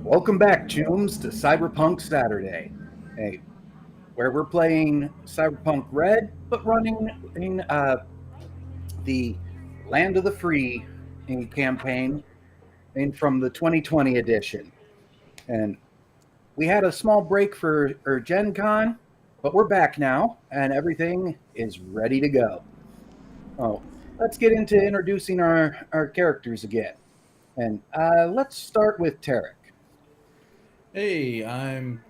Welcome back, Chooms, to Cyberpunk Saturday, where we're playing Cyberpunk Red, but running in the Land of the Free campaign from the 2020 edition. And we had a small break for Gen Con, but we're back now, and everything is ready to go. Oh, let's get into introducing our characters again. And let's start with Tarek. Hey, I'm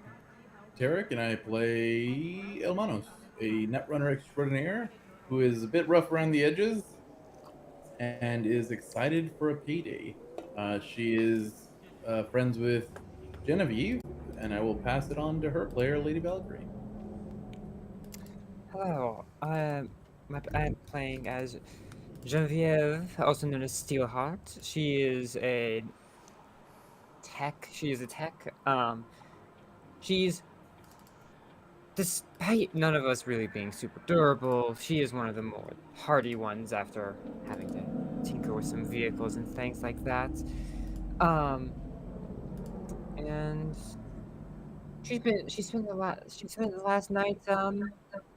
Tarek, and I play Elmanos, a netrunner extraordinaire who is a bit rough around the edges and is excited for a payday. She is friends with Genevieve, and I will pass it on to her player, Lady Valkyrie. Hello, I'm playing as Genevieve, also known as Steelheart. She is a tech. She's, despite none of us really being super durable, she is one of the more hardy ones after having to tinker with some vehicles and things like that. And she spent the last night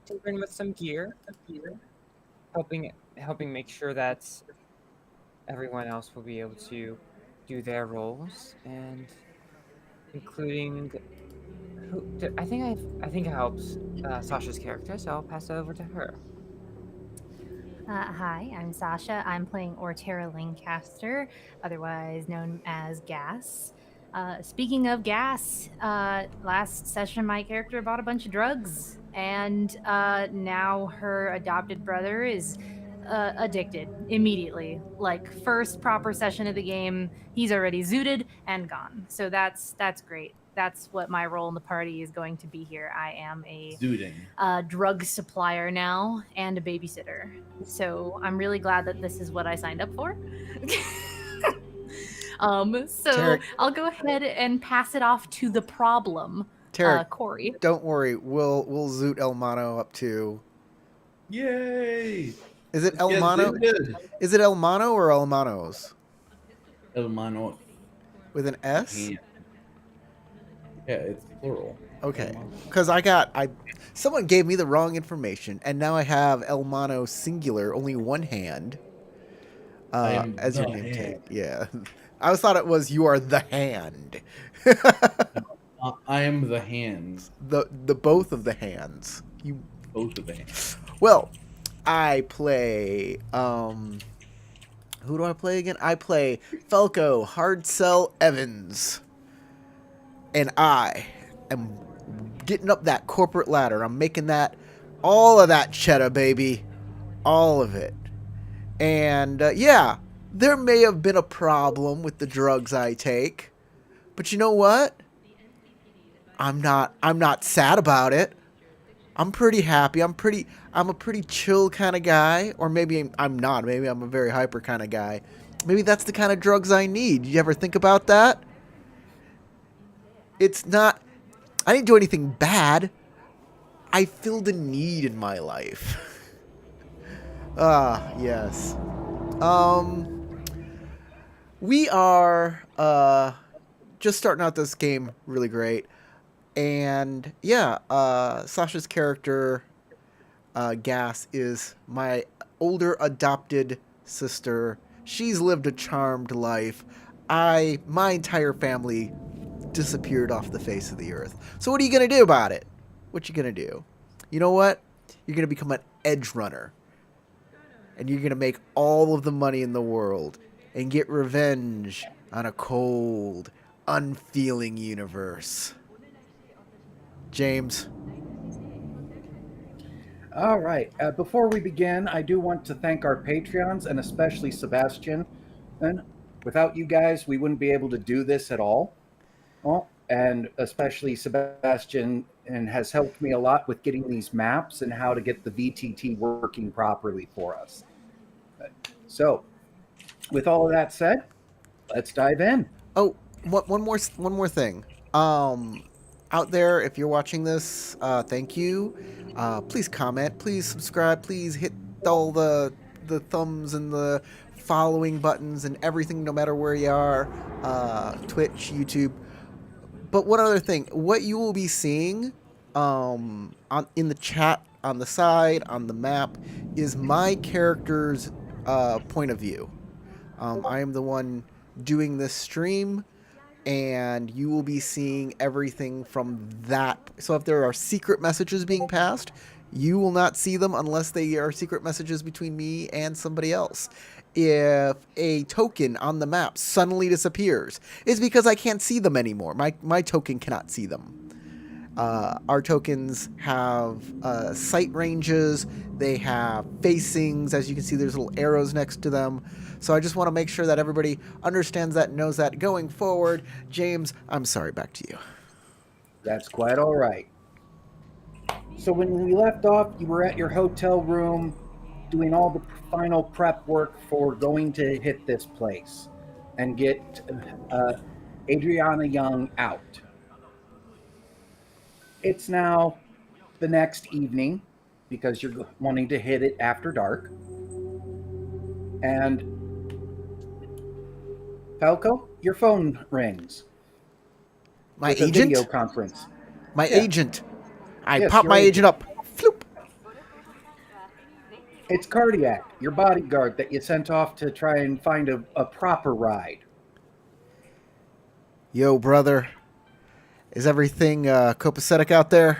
tinkering with some gear, helping make sure that everyone else will be able to do their roles, and including I think it helps Sasha's character, so I'll pass it over to her. Hi, I'm Sasha. I'm playing Ortera Lancaster, otherwise known as Gas. Speaking of Gas, last session my character bought a bunch of drugs, and now her adopted brother is addicted immediately. Like, first proper session of the game, he's already zooted and gone. So that's great. That's what my role in the party is going to be here. I am a drug supplier now and a babysitter. So I'm really glad that this is what I signed up for. Tarek, I'll go ahead and pass it off to the problem, Tarek, Corey. Don't worry, we'll zoot Elmano up too. Yay! Is it Elmano? Is it Elmano or Elmanos? Elmanos. With an S? Yeah, it's plural. Okay, because someone gave me the wrong information, and now I have Elmano singular, only one hand. As your name tag. Yeah. I always thought it was you are the hand. I am the hands. The both of the hands. You both of the hands. Well, I play who do I play again? I play Falco Hardsell Evans. And I am getting up that corporate ladder. I'm making all of that cheddar, baby. All of it. And yeah, there may have been a problem with the drugs I take. But you know what? I'm not sad about it. I'm pretty happy. I'm a pretty chill kind of guy. Or maybe I'm not. Maybe I'm a very hyper kind of guy. Maybe that's the kind of drugs I need. You ever think about that? It's not... I didn't do anything bad. I filled a need in my life. Yes. We are just starting out this game really great. And yeah, Sasha's character, Gas, is my older adopted sister. She's lived a charmed life. My entire family disappeared off the face of the earth. So what are you going to do about it? What you going to do? You know what? You're going to become an edge runner. And you're going to make all of the money in the world and get revenge on a cold, unfeeling universe. James. All right. Before we begin, I do want to thank our Patreons, and especially Sebastian. And without you guys, we wouldn't be able to do this at all. Well, and especially Sebastian has helped me a lot with getting these maps and how to get the VTT working properly for us. So, with all of that said, let's dive in. Oh, one more thing. Out there, if you're watching this, thank you. Please comment, please subscribe, please hit all the thumbs and the following buttons and everything, no matter where you are, Twitch, YouTube. But one other thing, what you will be seeing in the chat, on the side, on the map, is my character's point of view. I am the one doing this stream, and you will be seeing everything from that. So if there are secret messages being passed, you will not see them unless they are secret messages between me and somebody else. If a token on the map suddenly disappears, it's because I can't see them anymore. My token cannot see them. Our tokens have sight ranges, they have facings. As you can see, there's little arrows next to them. So I just want to make sure that everybody understands that and knows that going forward. James, I'm sorry, back to you. That's quite all right. So when we left off, you were at your hotel room doing all the final prep work for going to hit this place and get Adriana Young out. It's now the next evening because you're wanting to hit it after dark. And Falco, your phone rings. My It's a agent? video conference. My Yeah. agent. I Yes, pop your my agent up. Floop. It's Cardiac, your bodyguard that you sent off to try and find a proper ride. Yo, brother. Is everything copacetic out there?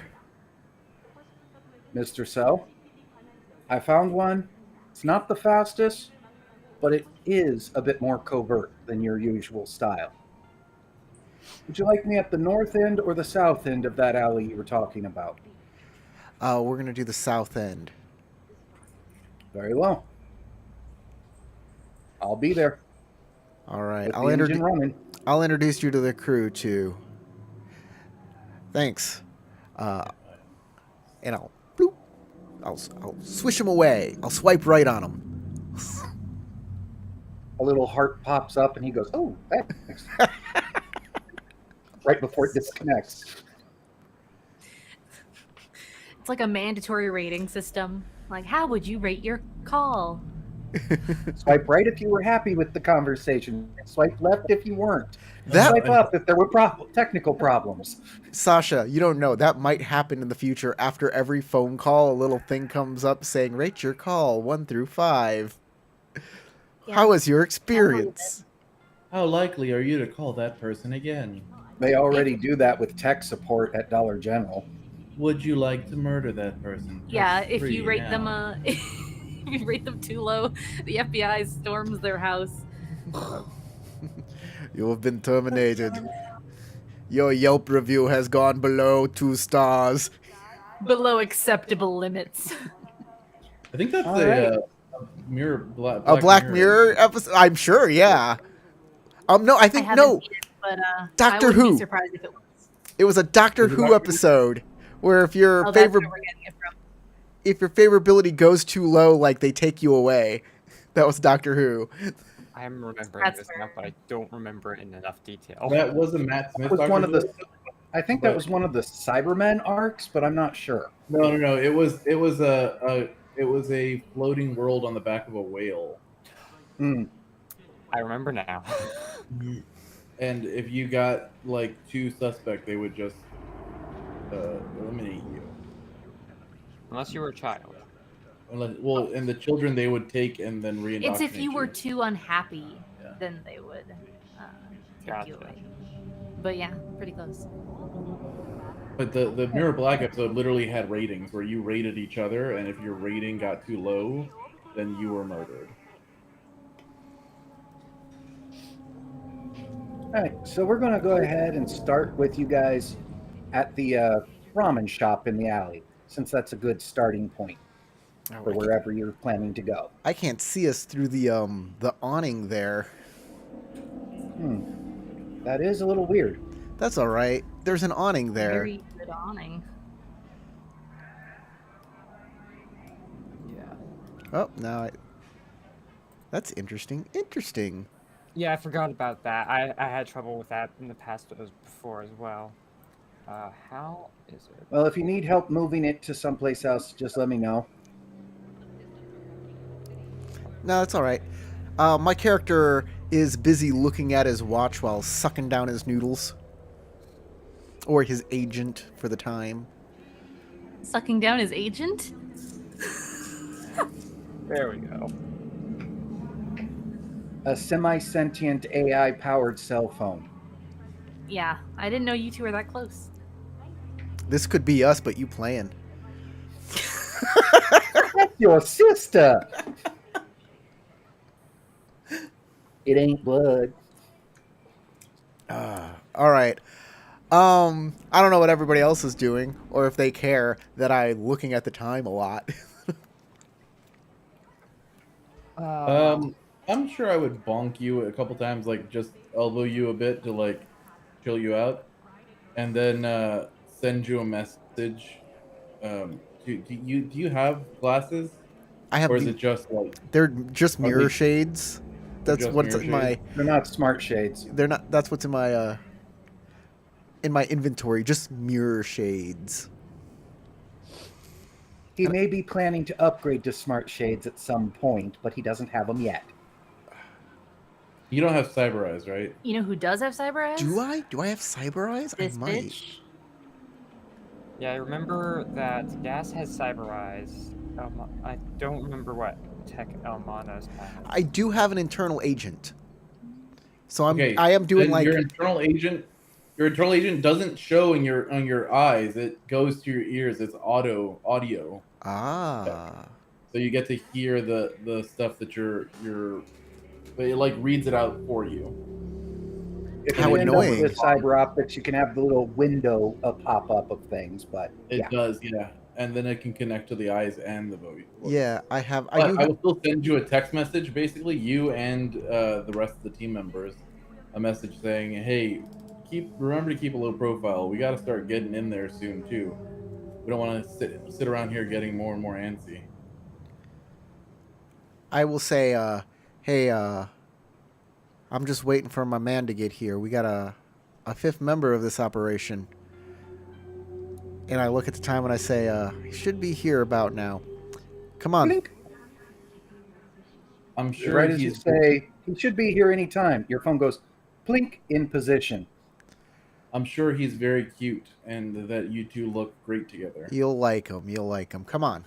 Mr. So, I found one. It's not the fastest, but it is a bit more covert than your usual style. Would you like me at the north end or the south end of that alley you were talking about? We're going to do the south end. Very well. I'll be there. All right. With the engine running. I'll introduce you to the crew, too. Thanks. And I'll bloop. I'll swish him away. I'll swipe right on him. A little heart pops up and he goes, "Oh, thanks." Right before it disconnects. It's like a mandatory rating system. Like, how would you rate your call? Swipe right if you were happy with the conversation. Swipe left if you weren't. That- Swipe up if there were technical problems. Sasha, you don't know. That might happen in the future. After every phone call, a little thing comes up saying, rate your call 1 through 5. Yeah. How was your experience? How likely are you to call that person again? They already do that with tech support at Dollar General. Would you like to murder that person? Yeah, Press if 3 you rate now. them, if you rate them too low, the FBI storms their house. You have been terminated. Your Yelp review has gone below 2 stars. Below acceptable limits. I think that's All a right. mirror. A Black Mirror episode? I'm sure, yeah. No, I think, I haven't no. seen it, but Doctor I wouldn't Who. be surprised if it was. It was a Doctor Is it Who Doctor Who? episode where if your Oh, that's favorite where we're getting it from. if your favorability goes too low, like they take you away. That was Doctor Who. I'm remembering That's this fair. now, but I don't remember it in enough detail. That was a Matt Smith. That was one of Doctor the. Who? I think that was one of the Cybermen arcs, but I'm not sure. No. It was a floating world on the back of a whale. I remember now. And if you got like 2 suspect, they would just eliminate you. Unless you were a child. Well, and the children they would take and then reindoctrinate. It's if you were too unhappy, Yeah. then they would take you Gotcha. away. But yeah, pretty close. But the Mirror Black episode literally had ratings where you rated each other, and if your rating got too low, then you were murdered. All right, so we're going to go ahead and start with you guys at the ramen shop in the alley, since that's a good starting point for wherever you're planning to go. I can't see us through the awning there. That is a little weird. That's all right. There's an awning there. Very good awning. Yeah. Oh, now that's interesting. Interesting. Yeah, I forgot about that. I had trouble with that in the past before as well. How is it? Well, if you need help moving it to someplace else, just let me know. No, it's all right. My character is busy looking at his watch while sucking down his noodles. Or his agent for the time. Sucking down his agent? There we go. A semi-sentient AI-powered cell phone. Yeah, I didn't know you two were that close. This could be us, but you playing. That's your sister. It ain't blood. All right. I don't know what everybody else is doing, or if they care that I'm looking at the time a lot. I'm sure I would bonk you a couple times, like just elbow you a bit to like chill you out, and then send you a message. Do you have glasses, I have or is it just like they're just Are mirror they- shades. That's just what's mirror in my. shades? They're not smart shades. They're not. That's what's in my. In my inventory, just mirror shades. He may be planning to upgrade to smart shades at some point, but he doesn't have them yet. You don't have cyber eyes, right? You know who does have cyber eyes? Do I? Do I have cyber eyes? This I might. bitch. Yeah, I remember that Gas has cyber eyes. I don't remember what tech Elmanos has. I do have an internal agent. So I'm. Okay, I am doing then like. your internal agent. Your internal agent doesn't show on your eyes. It goes to your ears. It's audio. Ah. So you get to hear the stuff that but it like reads it out for you. If How you end up annoying. with cyber optics, you can have the little window pop up of things, but It yeah. does, yeah. And then it can connect to the eyes and the voice. Yeah, I have. I But do. I will still send you a text message, basically, you and the rest of the team members, a message saying, "Hey, remember to keep a low profile. We got to start getting in there soon too. We don't want to sit around here getting more and more antsy." I will say, hey, I'm just waiting for my man to get here. We got a fifth member of this operation. And I look at the time and I say, he should be here about now. Come on. Blink. I'm sure Right as you he's say, he should be here anytime. Your phone goes, blink in position. I'm sure he's very cute, and that you two look great together. You'll like him. You'll like him. Come on.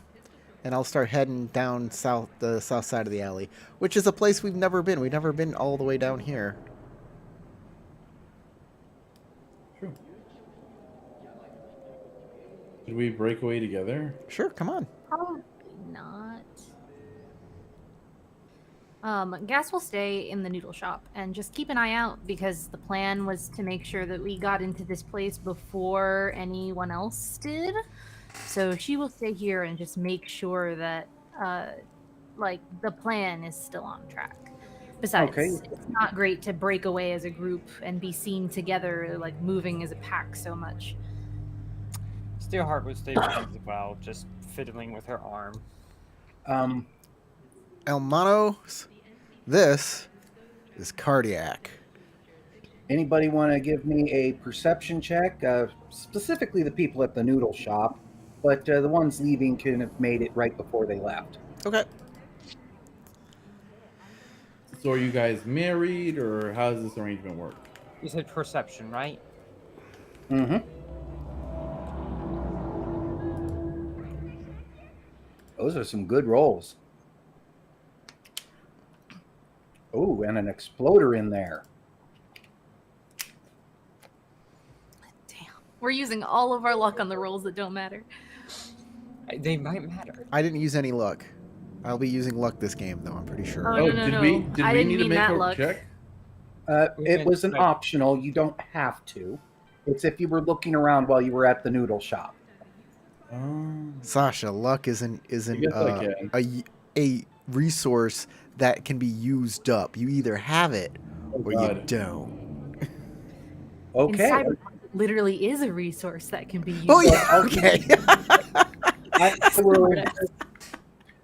And I'll start heading down the south side of the alley, which is a place we've never been. We've never been all the way down here. True. Should we break away together? Sure, come on. Probably not. Gas will stay in the noodle shop and just keep an eye out because the plan was to make sure that we got into this place before anyone else did. So she will stay here and just make sure that, like, the plan is still on track. Besides, Okay. it's not great to break away as a group and be seen together, like, moving as a pack so much. Steelheart would stay behind as well, just fiddling with her arm. Elmanos, this is cardiac. Anybody want to give me a perception check? Specifically the people at the noodle shop, but the ones leaving can have made it right before they left. Okay. So are you guys married, or how does this arrangement work? You said perception, right? Mm-hmm. Those are some good rolls. Oh, and an exploder in there. Damn. We're using all of our luck on the rolls that don't matter. They might matter. I didn't use any luck. I'll be using luck this game, though, I'm pretty sure. Oh, no, did no. we I didn't need to mean make that a luck. check? It was an Right. optional. You don't have to. It's if you were looking around while you were at the noodle shop. Sasha, luck isn't guess I a resource that can be used up. You either have it or you God. don't. Okay. And Cyberpunk literally is a resource that can be used. Oh yeah, okay.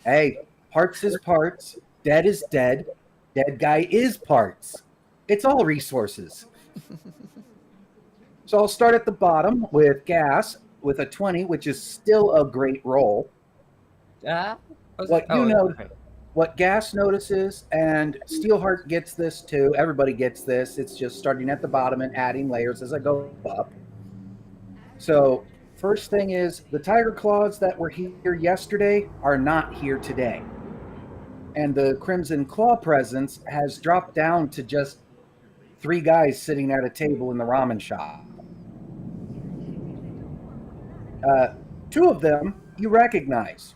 Hey, parts is parts. Dead is dead. Dead guy is parts. It's all resources. So I'll start at the bottom with Gas with a 20, which is still a great roll. What Gas notices, and Steelheart gets this too. Everybody gets this. It's just starting at the bottom and adding layers as I go up. So first thing is the tiger claws that were here yesterday are not here today. And the Crimson Claw presence has dropped down to just 3 guys sitting at a table in the ramen shop. 2 of them you recognize.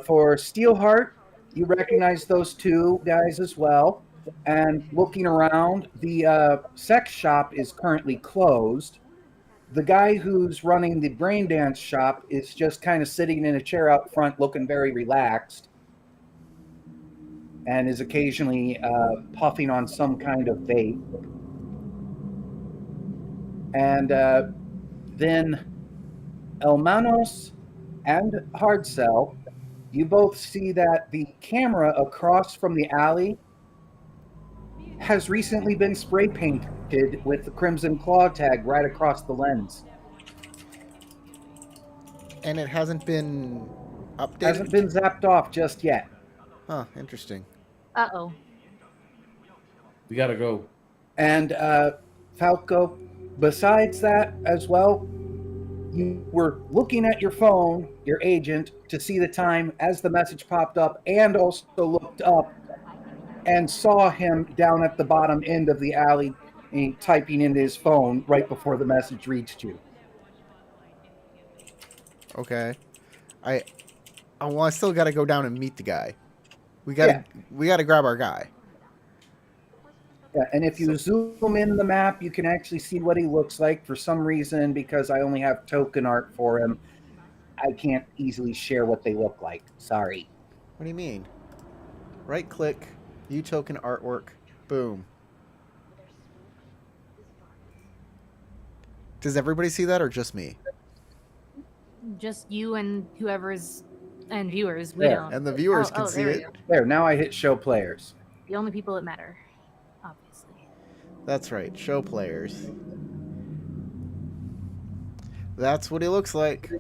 For Steelheart, you recognize those 2 guys as well. And looking around, the sex shop is currently closed. The guy who's running the brain dance shop is just kind of sitting in a chair out front looking very relaxed and is occasionally puffing on some kind of vape. And then Elmanos and Hardcell, you both see that the camera across from the alley has recently been spray painted with the Crimson Claw tag right across the lens. And it hasn't been updated? Hasn't been zapped off just yet. Huh, interesting. Uh-oh. We gotta go. And Falco, besides that as well, you were looking at your phone, your agent, to see the time as the message popped up, and also looked up and saw him down at the bottom end of the alley typing into his phone right before the message reached you. Okay. I still got to go down and meet the guy. We got to grab our guy. Yeah, and if you zoom in the map, you can actually see what he looks like. For some reason, because I only have token art for him, I can't easily share what they look like. Sorry. What do you mean? Right click, view token artwork, boom. Does everybody see that or just me? Just you and whoever's and viewers. We There. don't. And the viewers can see there it. we go. There, now I hit show players. The only people that matter, obviously. That's right, show players. That's what he looks like.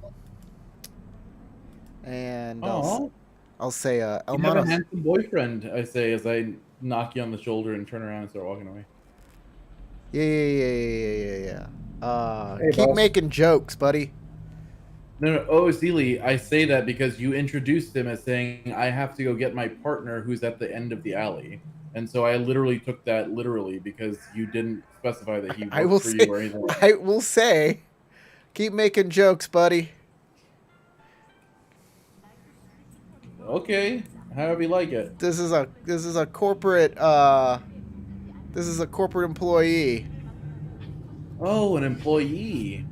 And I'll say, You have a Elmanos. handsome boyfriend, I say, as I knock you on the shoulder and turn around and start walking away. Yeah. Hey, Keep boss. making jokes, buddy. No. Oh, Seely, I say that because you introduced him as saying, I have to go get my partner who's at the end of the alley. And so I literally took that literally because you didn't specify that he worked for you or anything. I will say, keep making jokes, buddy. Okay, however you like it. This is a corporate employee. Oh, an employee.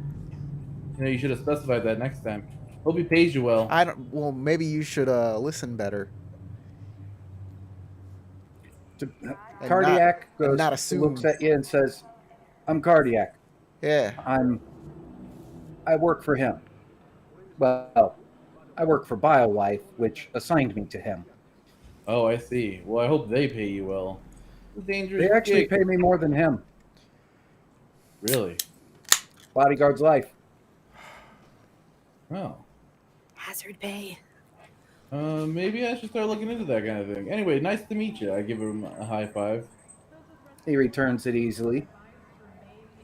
You should have specified that next time. Hope he pays you well. Well, maybe you should listen better. Cardiac not goes, assume. looks at you and says, I'm Cardiac. Yeah. I work for him. Well, I work for BioLife, which assigned me to him. Oh, I see. Well, I hope they pay you well. It's a dangerous They actually gig. pay me more than him. Really? Bodyguard's life. Oh. Hazard pay. Maybe I should start looking into that kind of thing. Anyway, nice to meet you. I give him a high five. He returns it easily.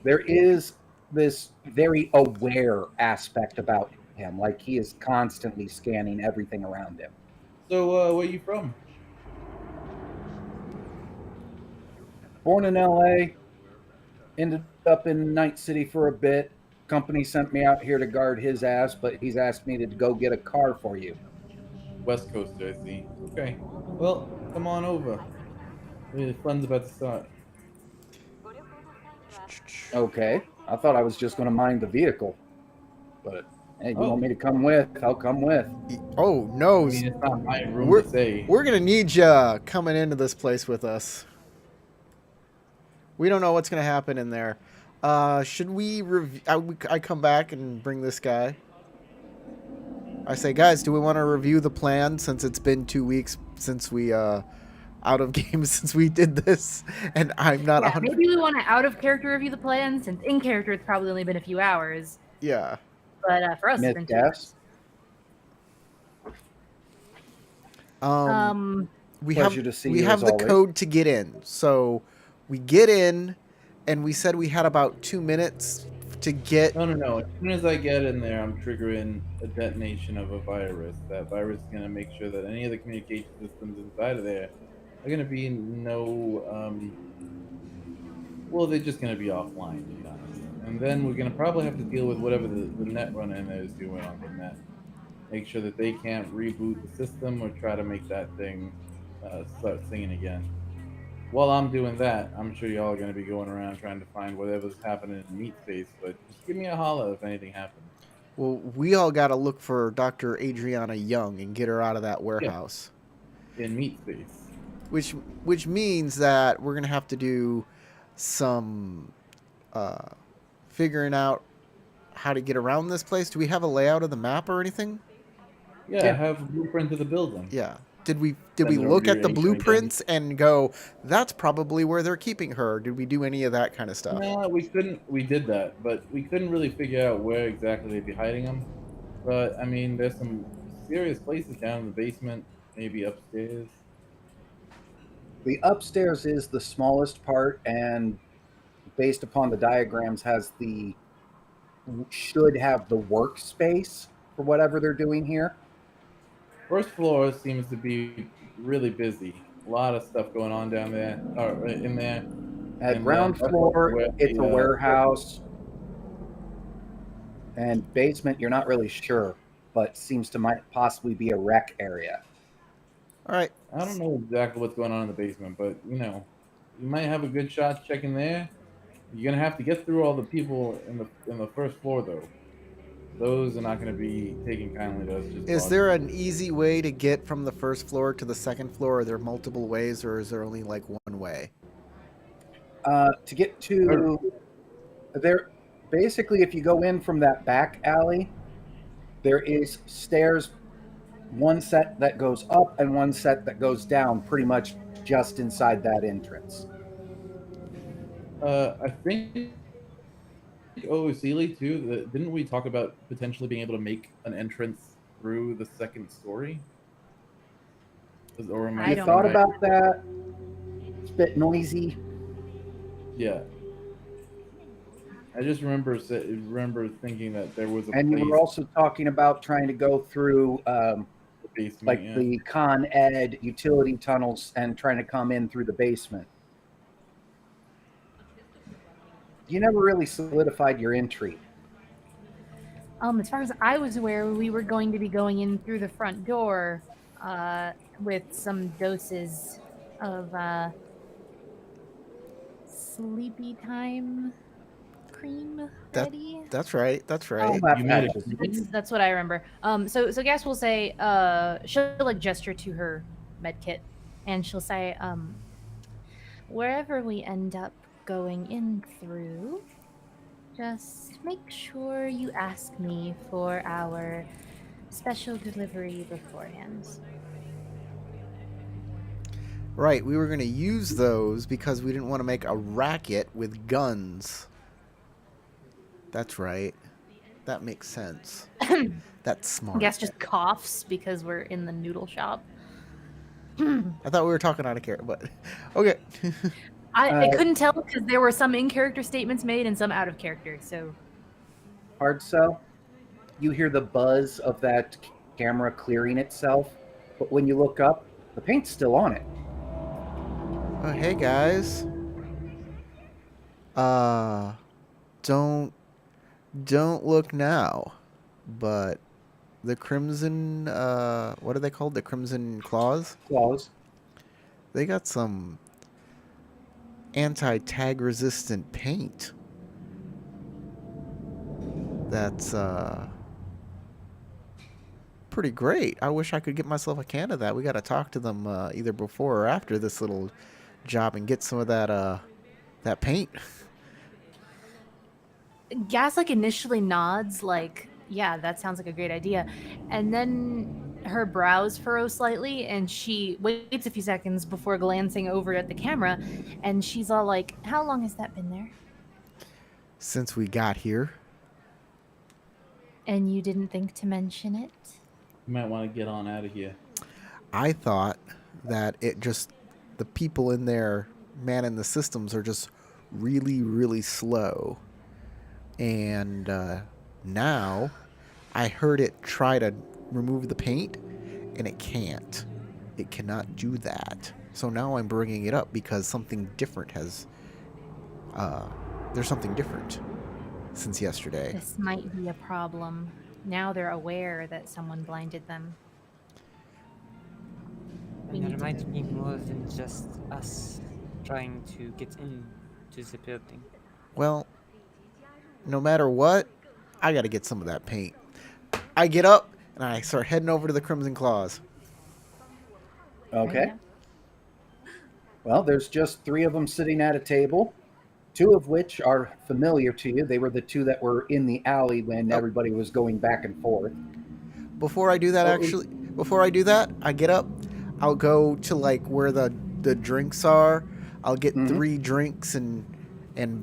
There is this very aware aspect about him, like he is constantly scanning everything around him. So, where you from? Born in LA, ended up in Night City for a bit. Company sent me out here to guard his ass, but he's asked me to go get a car for you. West Coast, I see. Okay. Well, come on over. The fun's about to start. Okay. I thought I was just going to mind the vehicle. But, hey, you want me to come with? I'll come with. Oh, I no. mean, it's not my room to say. We're going to need you coming into this place with us. We don't know what's going to happen in there. Should we I come back and bring this guy. I say, guys, do we want to review the plan since it's been 2 weeks since we out of game since we did this, and I'm not Yeah, 100. maybe we want to out of character review the plan since in character it's probably only been a few hours. Yeah. But for us, Miss it's been 2 Gas, hours. We pleasure have to see we you have as the always. code to get in. So we get in, and we said we had about 2 minutes to get. No. As soon as I get in there, I'm triggering a detonation of a virus. That virus is gonna make sure that any of the communication systems inside of there are gonna be well, they're just gonna be offline, to be honest. And then we're gonna probably have to deal with whatever the net runner in there is doing on the net. Make sure that they can't reboot the system or try to make that thing start singing again. While I'm doing that, I'm sure y'all are going to be going around trying to find whatever's happening in Meat Space, but just give me a holler if anything happens. Well, we all got to look for Dr. Adriana Young and get her out of that warehouse. In Meat Space. Which means that we're gonna have to do some figuring out how to get around this place. Do we have a layout of the map or anything? Yeah, have a blueprint of the building. Yeah. Did we Send it look over at the your agent blueprints and go, that's probably where they're keeping her? Did we do any of that kind of stuff? No, we couldn't. We did that, but we couldn't really figure out where exactly they'd be hiding them. But I mean, there's some serious places down in the basement, maybe upstairs. The upstairs is the smallest part, and based upon the diagrams, should have the workspace for whatever they're doing here. First floor seems to be really busy. A lot of stuff going on down there, or in there. At And ground that's floor, where it's a the, warehouse, and basement, you're not really sure, but seems to might possibly be a rec area. All right. I don't know exactly what's going on in the basement, but you might have a good shot checking there. You're gonna have to get through all the people in the first floor though. Those are not gonna be taking kindly to us. Just Is there an easy way to get from the first floor to the second floor? Are there multiple ways, or is there only like one way? To get to there, basically, if you go in from that back alley, there is stairs, one set that goes up and one set that goes down, pretty much just inside that entrance. I think Sealy too. Didn't we talk about potentially being able to make an entrance through the second story? Or am I You don't thought know. about that? It's a bit noisy. Yeah. I just remember thinking that there was a And you place were also talking about trying to go through in the basement. like Yeah. the Con Ed utility tunnels and trying to come in through the basement. You never really solidified your entry. As far as I was aware, we were going to be going in through the front door with some doses of sleepy time cream ready. That's right. That's right. I'll have You made that. it. That's what I remember. So Gas will say, she'll like gesture to her med kit, and she'll say, wherever we end up going in through, just make sure you ask me for our special delivery beforehand. Right. We were going to use those because we didn't want to make a racket with guns. That's right. That makes sense. That's smart. Gas just coughs because we're in the noodle shop. I thought we were talking out of character, but okay. I couldn't tell because there were some in-character statements made and some out of character. So Hard sell. You hear the buzz of that camera clearing itself, but when you look up, the paint's still on it. Oh, hey guys. Don't look now, but the Crimson, what are they called? The Crimson Claws? Claws. They got some anti-tag resistant paint. That's, pretty great. I wish I could get myself a can of that. We got to talk to them, either before or after this little job and get some of that, that paint. Gas like initially nods like, yeah, that sounds like a great idea. And then her brows furrow slightly, and she waits a few seconds before glancing over at the camera, and she's all like, "How long has that been there?" Since we got here, And you didn't think to mention it? You might want to get on out of here. I thought that the people in there manning the systems are just really, really slow. And now I heard it try to remove the paint, and it can't. It cannot do that. So now I'm bringing it up because something different has... there's something different since yesterday. This might be a problem. Now they're aware that someone blinded them. We And need there to might be more than just us trying to get into the building. Well, no matter what, I got to get some of that paint. I get up and I start heading over to the Crimson Claws. Okay. Yeah. Well, there's just 3 of them sitting at a table, 2 of which are familiar to you. They were the 2 that were in the alley when everybody was going back and forth. Before I do that, I get up. I'll go to like where the drinks are. I'll get 3 drinks and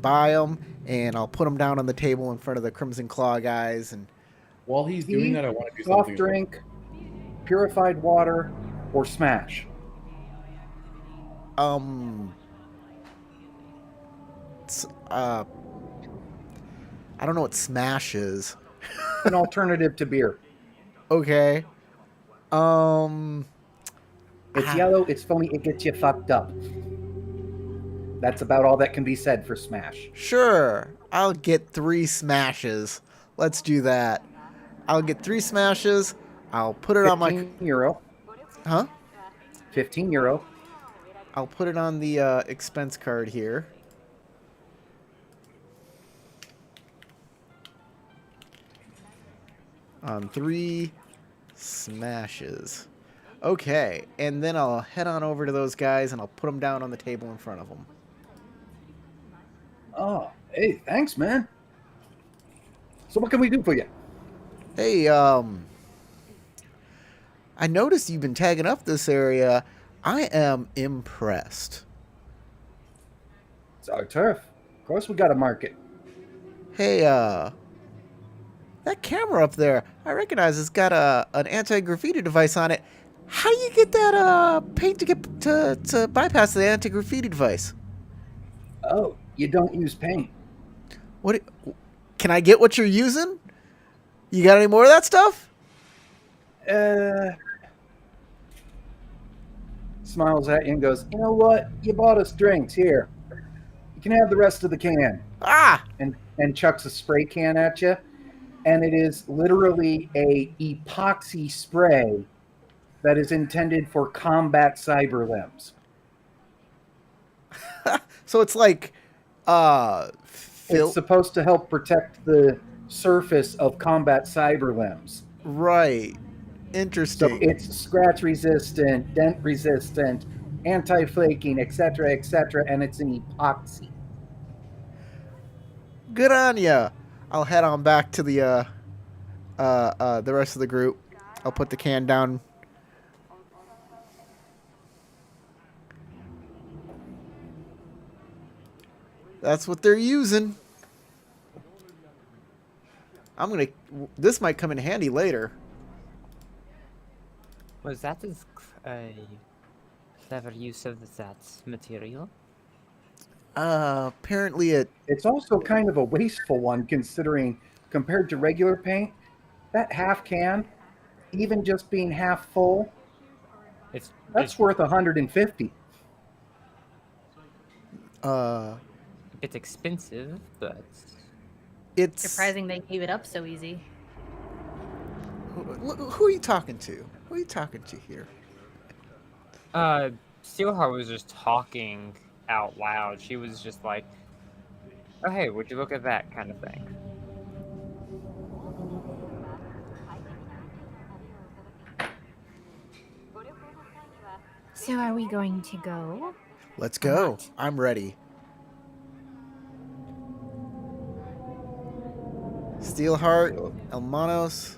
buy them, and I'll put them down on the table in front of the Crimson Claw guys. And While he's doing that, I want to do soft something. drink, purified water, or smash. I don't know what Smash is. An alternative to beer. Okay. It's yellow, it's foamy, it gets you fucked up. That's about all that can be said for smash. Sure. I'll get 3 smashes. Let's do that. I'll get 3 smashes. I'll put it on my... €15. Huh? €15. I'll put it on the expense card here. On 3 smashes. Okay, and then I'll head on over to those guys and I'll put them down on the table in front of them. Oh, hey, thanks, man. So what can we do for you? Hey, I noticed you've been tagging up this area. I am impressed. It's our turf. Of course we got a market. Hey, that camera up there, I recognize it's got an anti-graffiti device on it. How do you get that paint to get to bypass the anti-graffiti device? Oh, you don't use paint. What? Can I get what you're using? You got any more of that stuff? Smiles at you and goes, you know what? You bought us drinks. Here. You can have the rest of the can. Ah! And chucks a spray can at you. And it is literally a epoxy spray that is intended for combat cyber limbs. So it's like, It's supposed to help protect the surface of combat cyber limbs. Right. So Interesting. it's scratch resistant, dent resistant, anti-flaking, etc., and it's an epoxy. Good on ya. I'll head on back to the rest of the group. I'll put the can down. That's what they're using. This might come in handy later. Was that a clever use of that material? Apparently It's also kind of a wasteful one considering compared to regular paint, that half can, even just being half full, that's worth 150. It's expensive, but it's Surprising they gave it up so easy. Who are you talking to? Who are you talking to here? Steelheart was just talking out loud. She was just like, "Oh hey, would you look at that?" kind of thing. So are we going to go? Let's go. I'm ready. Steelheart, Elmanos.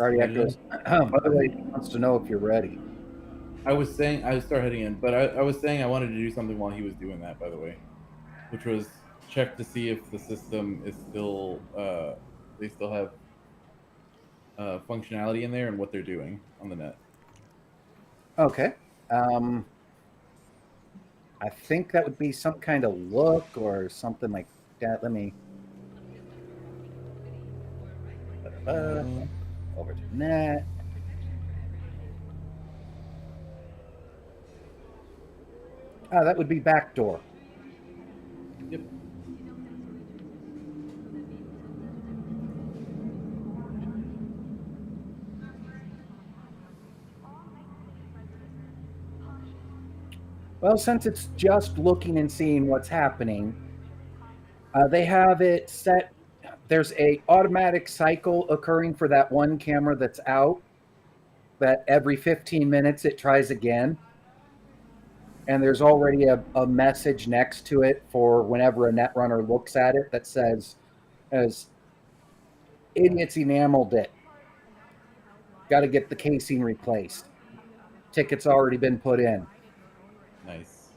Cardiac Headed in? goes, by the way, he wants to know if you're ready. I was saying I would start heading in, but I was saying I wanted to do something while he was doing that, by the way, which was check to see if the system is still they still have functionality in there and what they're doing on the net. Okay. I think that would be some kind of look or something like that. Let me over to net. That would be backdoor. Yep. Well, since it's just looking and seeing what's happening, they have it set. There's a automatic cycle occurring for that one camera that's out. That every 15 minutes it tries again. And there's already a message next to it for whenever a netrunner looks at it that says, as idiots enameled it. Got to get the casing replaced. Ticket's already been put in. Nice.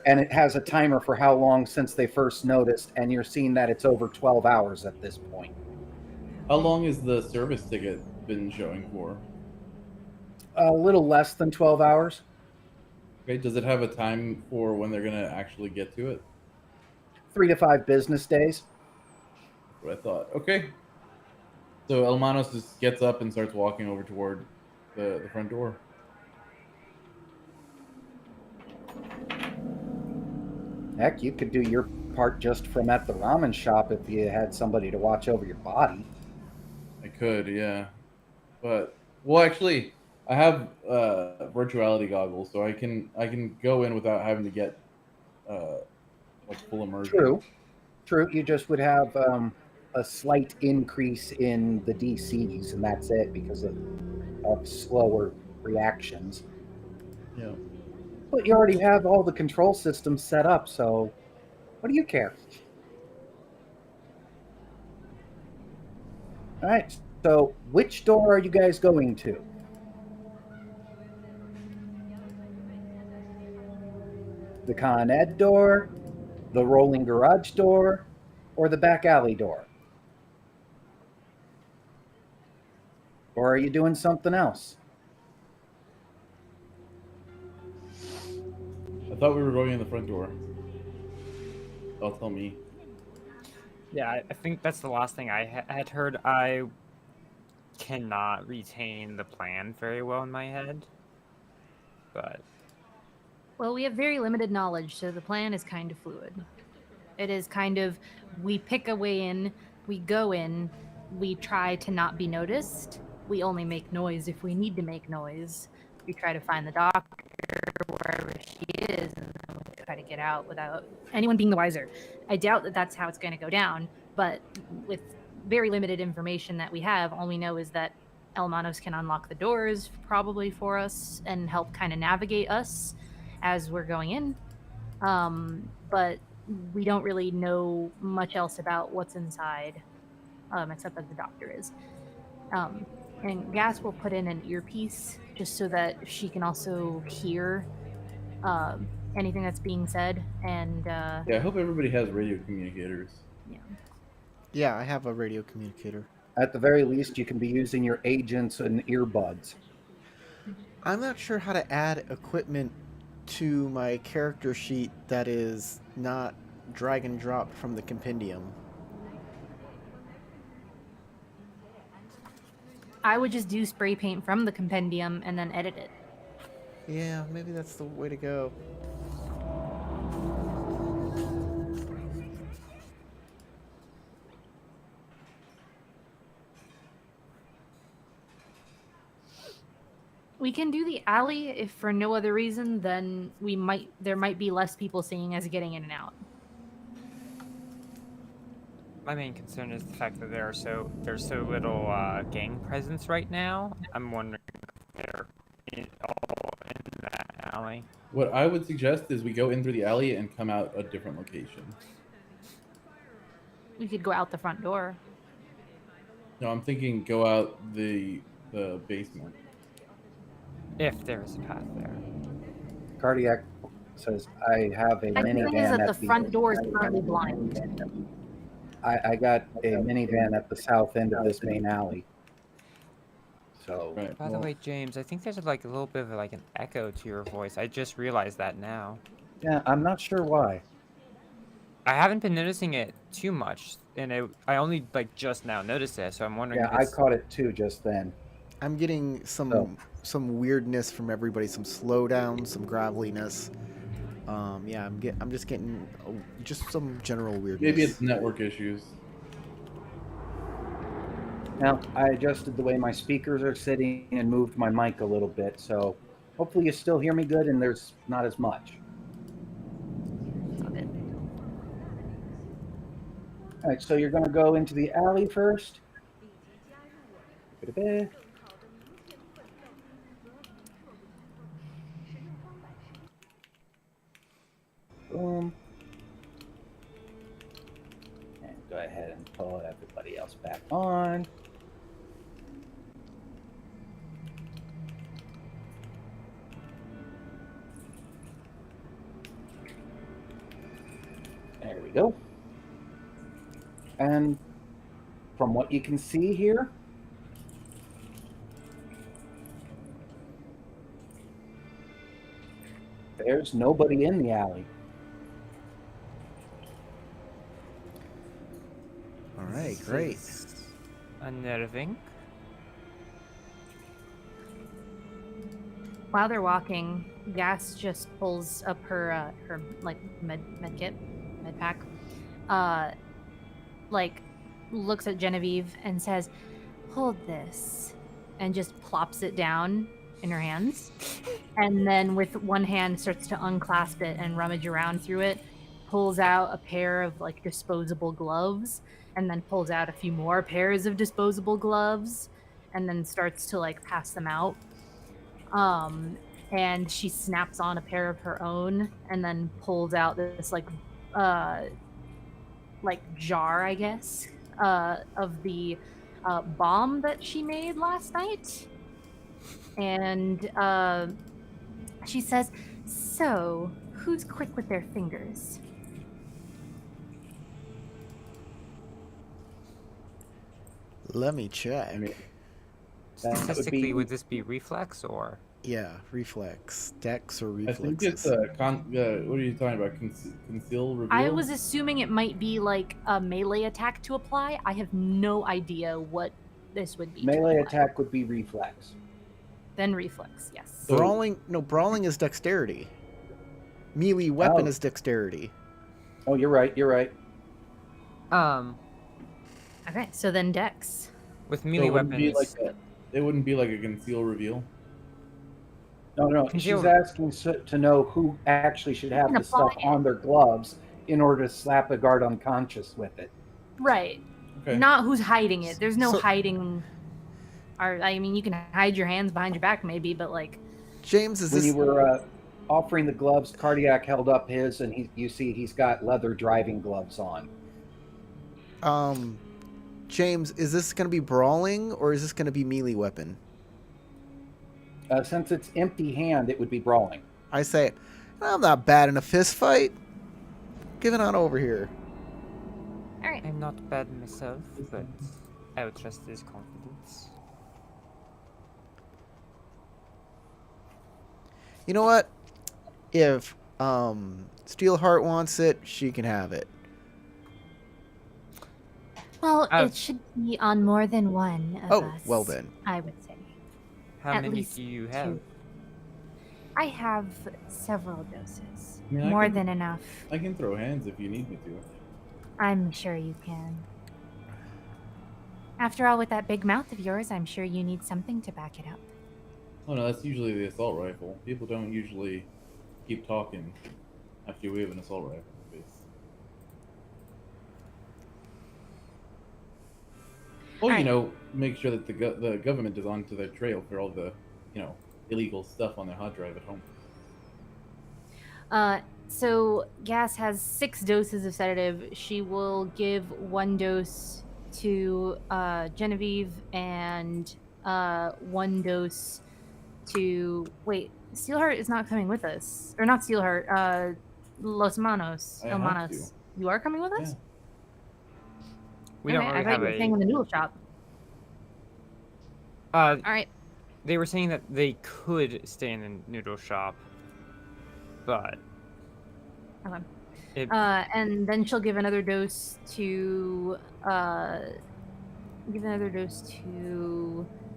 And it has a timer for how long since they first noticed, and you're seeing that it's over 12 hours at this point. How long has the service ticket been showing for? A little less than 12 hours. Okay, does it have a time for when they're gonna actually get to it? 3 to 5 business days. That's what I thought. Okay. So Elmanos just gets up and starts walking over toward the front door. Heck, you could do your part just from at the ramen shop if you had somebody to watch over your body. I could, yeah. But well, actually, I have virtuality goggles, so I can go in without having to get like full immersion. True. You just would have a slight increase in the DCs, and that's it because of slower reactions. Yeah. But you already have all the control systems set up, so what do you care? All right, so which door are you guys going to? The Con Ed door, the rolling garage door, or the back alley door? Or are you doing something else? I thought we were going in the front door. Don't tell me. Yeah, I think that's the last thing I had heard. I cannot retain the plan very well in my head, but Well, we have very limited knowledge, so the plan is kind of fluid. It is kind of, we pick a way in, we go in, we try to not be noticed. We only make noise if we need to make noise. We try to find the doctor wherever she is, and then we try to get out without anyone being the wiser. I doubt that that's how it's going to go down, but with very limited information that we have, all we know is that Elmanos can unlock the doors probably for us and help kind of navigate us as we're going in. But we don't really know much else about what's inside, except that the doctor is. And Gas will put in an earpiece just so that she can also hear anything that's being said. And Yeah, I hope everybody has radio communicators. Yeah, I have a radio communicator. At the very least, you can be using your agents and earbuds. I'm not sure how to add equipment to my character sheet that is not drag and drop from the compendium. I would just do spray paint from the compendium and then edit it. Yeah, maybe that's the way to go. We can do the alley if for no other reason than there might be less people seeing us getting in and out. my main concern is the fact that there's so little gang presence right now. I'm wondering if they're all in that alley. What I would suggest is we go in through the alley and come out a different location. We could go out the front door. No, I'm thinking go out the basement. If there is a path there. Cardiac says, I have a My concern is minivan that the at front door is currently blind. I got a minivan at the south end of this main alley. So Right. By the well, way, James, I think there's like a little bit of like an echo to your voice. I just realized that now. yeah, I'm not sure why. I haven't been noticing it too much, and I only like just now noticed it, so I'm wondering Yeah, if I it's caught it too just then. I'm getting some weirdness from everybody, some slowdown, some graveliness. Yeah, I'm just getting just some general weirdness. maybe it's network issues. Now, I adjusted the way my speakers are sitting and moved my mic a little bit, so hopefully you still hear me good and there's not as much. Love it. All right, so you're going to go into the alley first. Boom. And go ahead and pull everybody else back on. There we go. And from what you can see here, there's nobody in the alley. All right, This great. is unnerving. While they're walking, Gas just pulls up her like med pack, like looks at Genevieve and says, "Hold this," and just plops it down in her hands, and then with one hand starts to unclasp it and rummage around through it, pulls out a pair of like disposable gloves, and then pulls out a few more pairs of disposable gloves, and then starts to like pass them out. And she snaps on a pair of her own and then pulls out this like jar, I guess, of the bomb that she made last night. And she says, "So, who's quick with their fingers?" Let me check. I mean, that would Statistically, be would this be reflex or? Yeah, reflex, dex or I think reflexes. it's what are you talking about? Conceal reveal. I was assuming it might be like a melee attack to apply. I have no idea what this would be. to melee apply. attack would be reflex. Then reflex, yes. So- Brawling is dexterity. Melee weapon Oh. is dexterity. Oh, you're right. You're right. Okay, so then Dex. With So melee it wouldn't be weapons. like it wouldn't be like a conceal reveal. No. Conceal- She's asking to know who actually should have Can the stuff apply it. on their gloves in order to slap a guard unconscious with it. Right. Okay. Not who's hiding it. There's no So- hiding. I mean, you can hide your hands behind your back, maybe, but like, James, is When this you were offering the gloves, Cardiac held up his, and you see he's got leather driving gloves on. James, is this going to be brawling or is this going to be melee weapon? Since it's empty hand, it would be brawling. I say, I'm not bad in a fist fight. Give it on over here. all right. I'm not bad myself, but I would trust his confidence. You know what? If Steelheart wants it, she can have it. Well, Oh. it should be on more than one of Oh, us. well then. I would say. How At many least do you have? 2. I have several doses. I mean, I More can- than enough. I can throw hands if you need me to. I'm sure you can. After all, with that big mouth of yours, I'm sure you need something to back it up. Oh no, that's usually the assault rifle. People don't usually keep talking after we have an assault rifle. Well, Alright. make sure that the government is onto their trail for all the, illegal stuff on their hard drive at home. So Gas has 6 doses of sedative. She will give 1 dose to Genevieve and 1 dose to wait. Steelheart is not coming with us, or not Steelheart. Los Manos, I El have Manos. You are coming with us? Yeah. We Okay, don't I really thought have you were staying in the noodle shop. All right. They were saying that they could stay in the noodle shop, but Okay. it, And then she'll give another dose to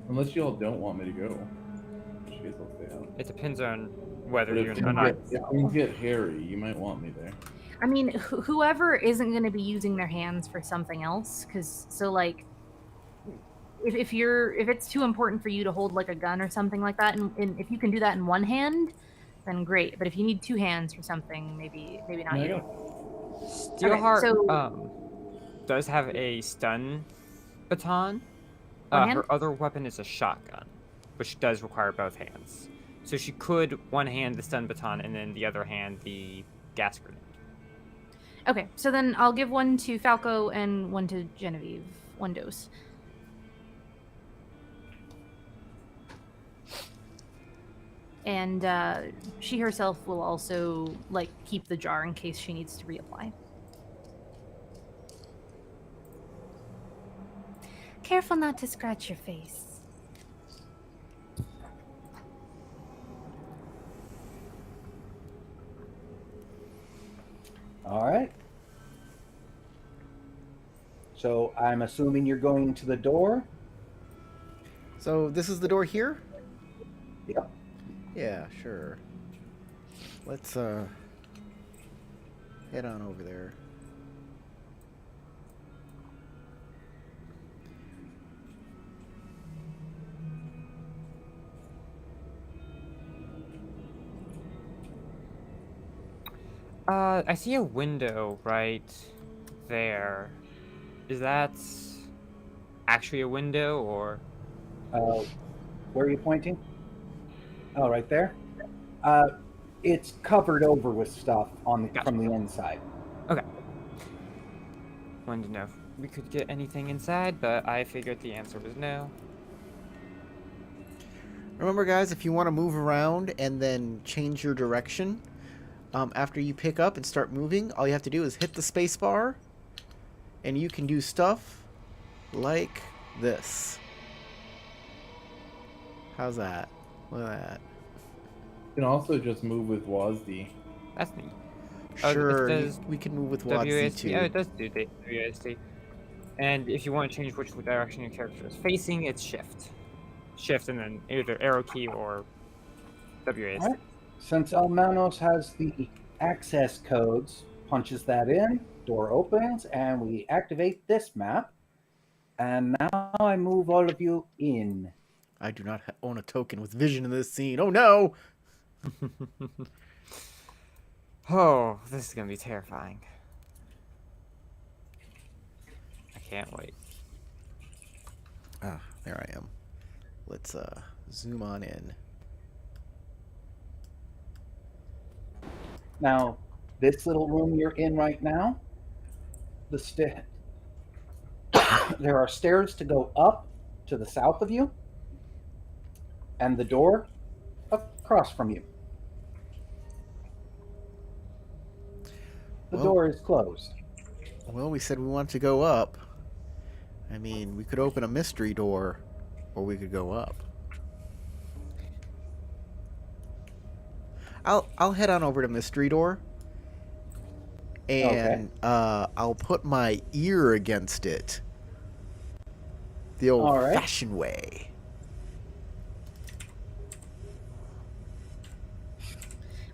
Unless you all don't want me to go. In which case I'll stay out. it depends on whether But you're if not. things get hairy, you might want me there. I mean, whoever isn't going to be using their hands for something else, because like, if it's too important for you to hold like a gun or something like that, and if you can do that in one hand, then great. But if you need 2 hands for something, maybe not There you. you go. Steelheart so- does have a stun baton. One hand? Her other weapon is a shotgun, which does require both hands. So she could one hand the stun baton and then the other hand the gas grenade. Okay, so then I'll give 1 to Falco and 1 to Genevieve. 1 dose. And she herself will also like keep the jar in case she needs to reapply. Careful not to scratch your face. All right. So I'm assuming you're going to the door. So this is the door here? Yep. Yeah, sure. Let's head on over there. I see a window right there. Is that actually a window, or? Where are you pointing? Oh, right there. It's covered over with stuff from the inside. Okay. Wanted to know if we could get anything inside, but I figured the answer was no. Remember, guys, if you want to move around and then change your direction, after you pick up and start moving, all you have to do is hit the space bar, and you can do stuff like this. How's that? Look at that. You can also just move with WASD. That's neat. Sure, it says we can move with WASD too. Yeah, it does do WASD. And if you want to change which direction your character is facing, it's shift. Shift and then either arrow key or WASD. All right. Since Almanos has the access codes, punches that in, door opens, and we activate this map. And now I move all of you in. I do not own a token with vision in this scene. Oh no! Oh, this is gonna be terrifying. I can't wait. Ah, there I am. Let's zoom on in. Now, this little room you're in right now, there are stairs to go up to the south of you, and the door across from you. The door is closed. Well, we said we want to go up. I mean, we could open a mystery door, or we could go up. I'll head on over to mystery door, and I'll put my ear against it, the old-fashioned way.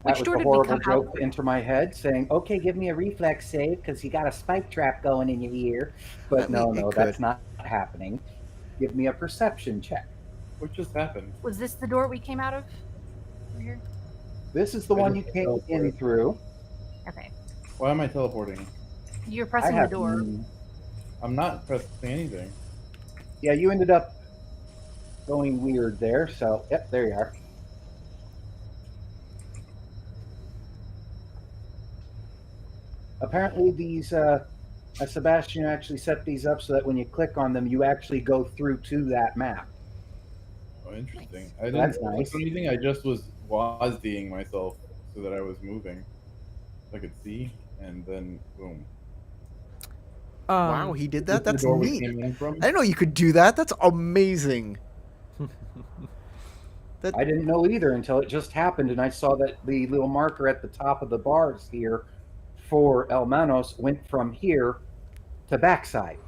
That was a horrible joke to enter my head, saying, "Okay, give me a reflex save because you got a spike trap going in your ear." But no, that's not happening. Give me a perception check. What just happened? Was this the door we came out of? Over here? This is the one you came in through. Okay. Why am I teleporting? You're pressing the door. I'm not pressing anything. Yeah, you ended up going weird there. So, yep, there you are. Apparently, these Sebastian actually set these up so that when you click on them, you actually go through to that map. Oh, interesting. Nice. I didn't That's click nice. on anything. I just was WASDing myself so that I was moving, so I could see, and then boom. Wow, he did This that. is the That's door we neat. came in from. I didn't know you could do that. That's amazing. I didn't know either until it just happened, and I saw that the little marker at the top of the bars here for El Manos went from here to backside.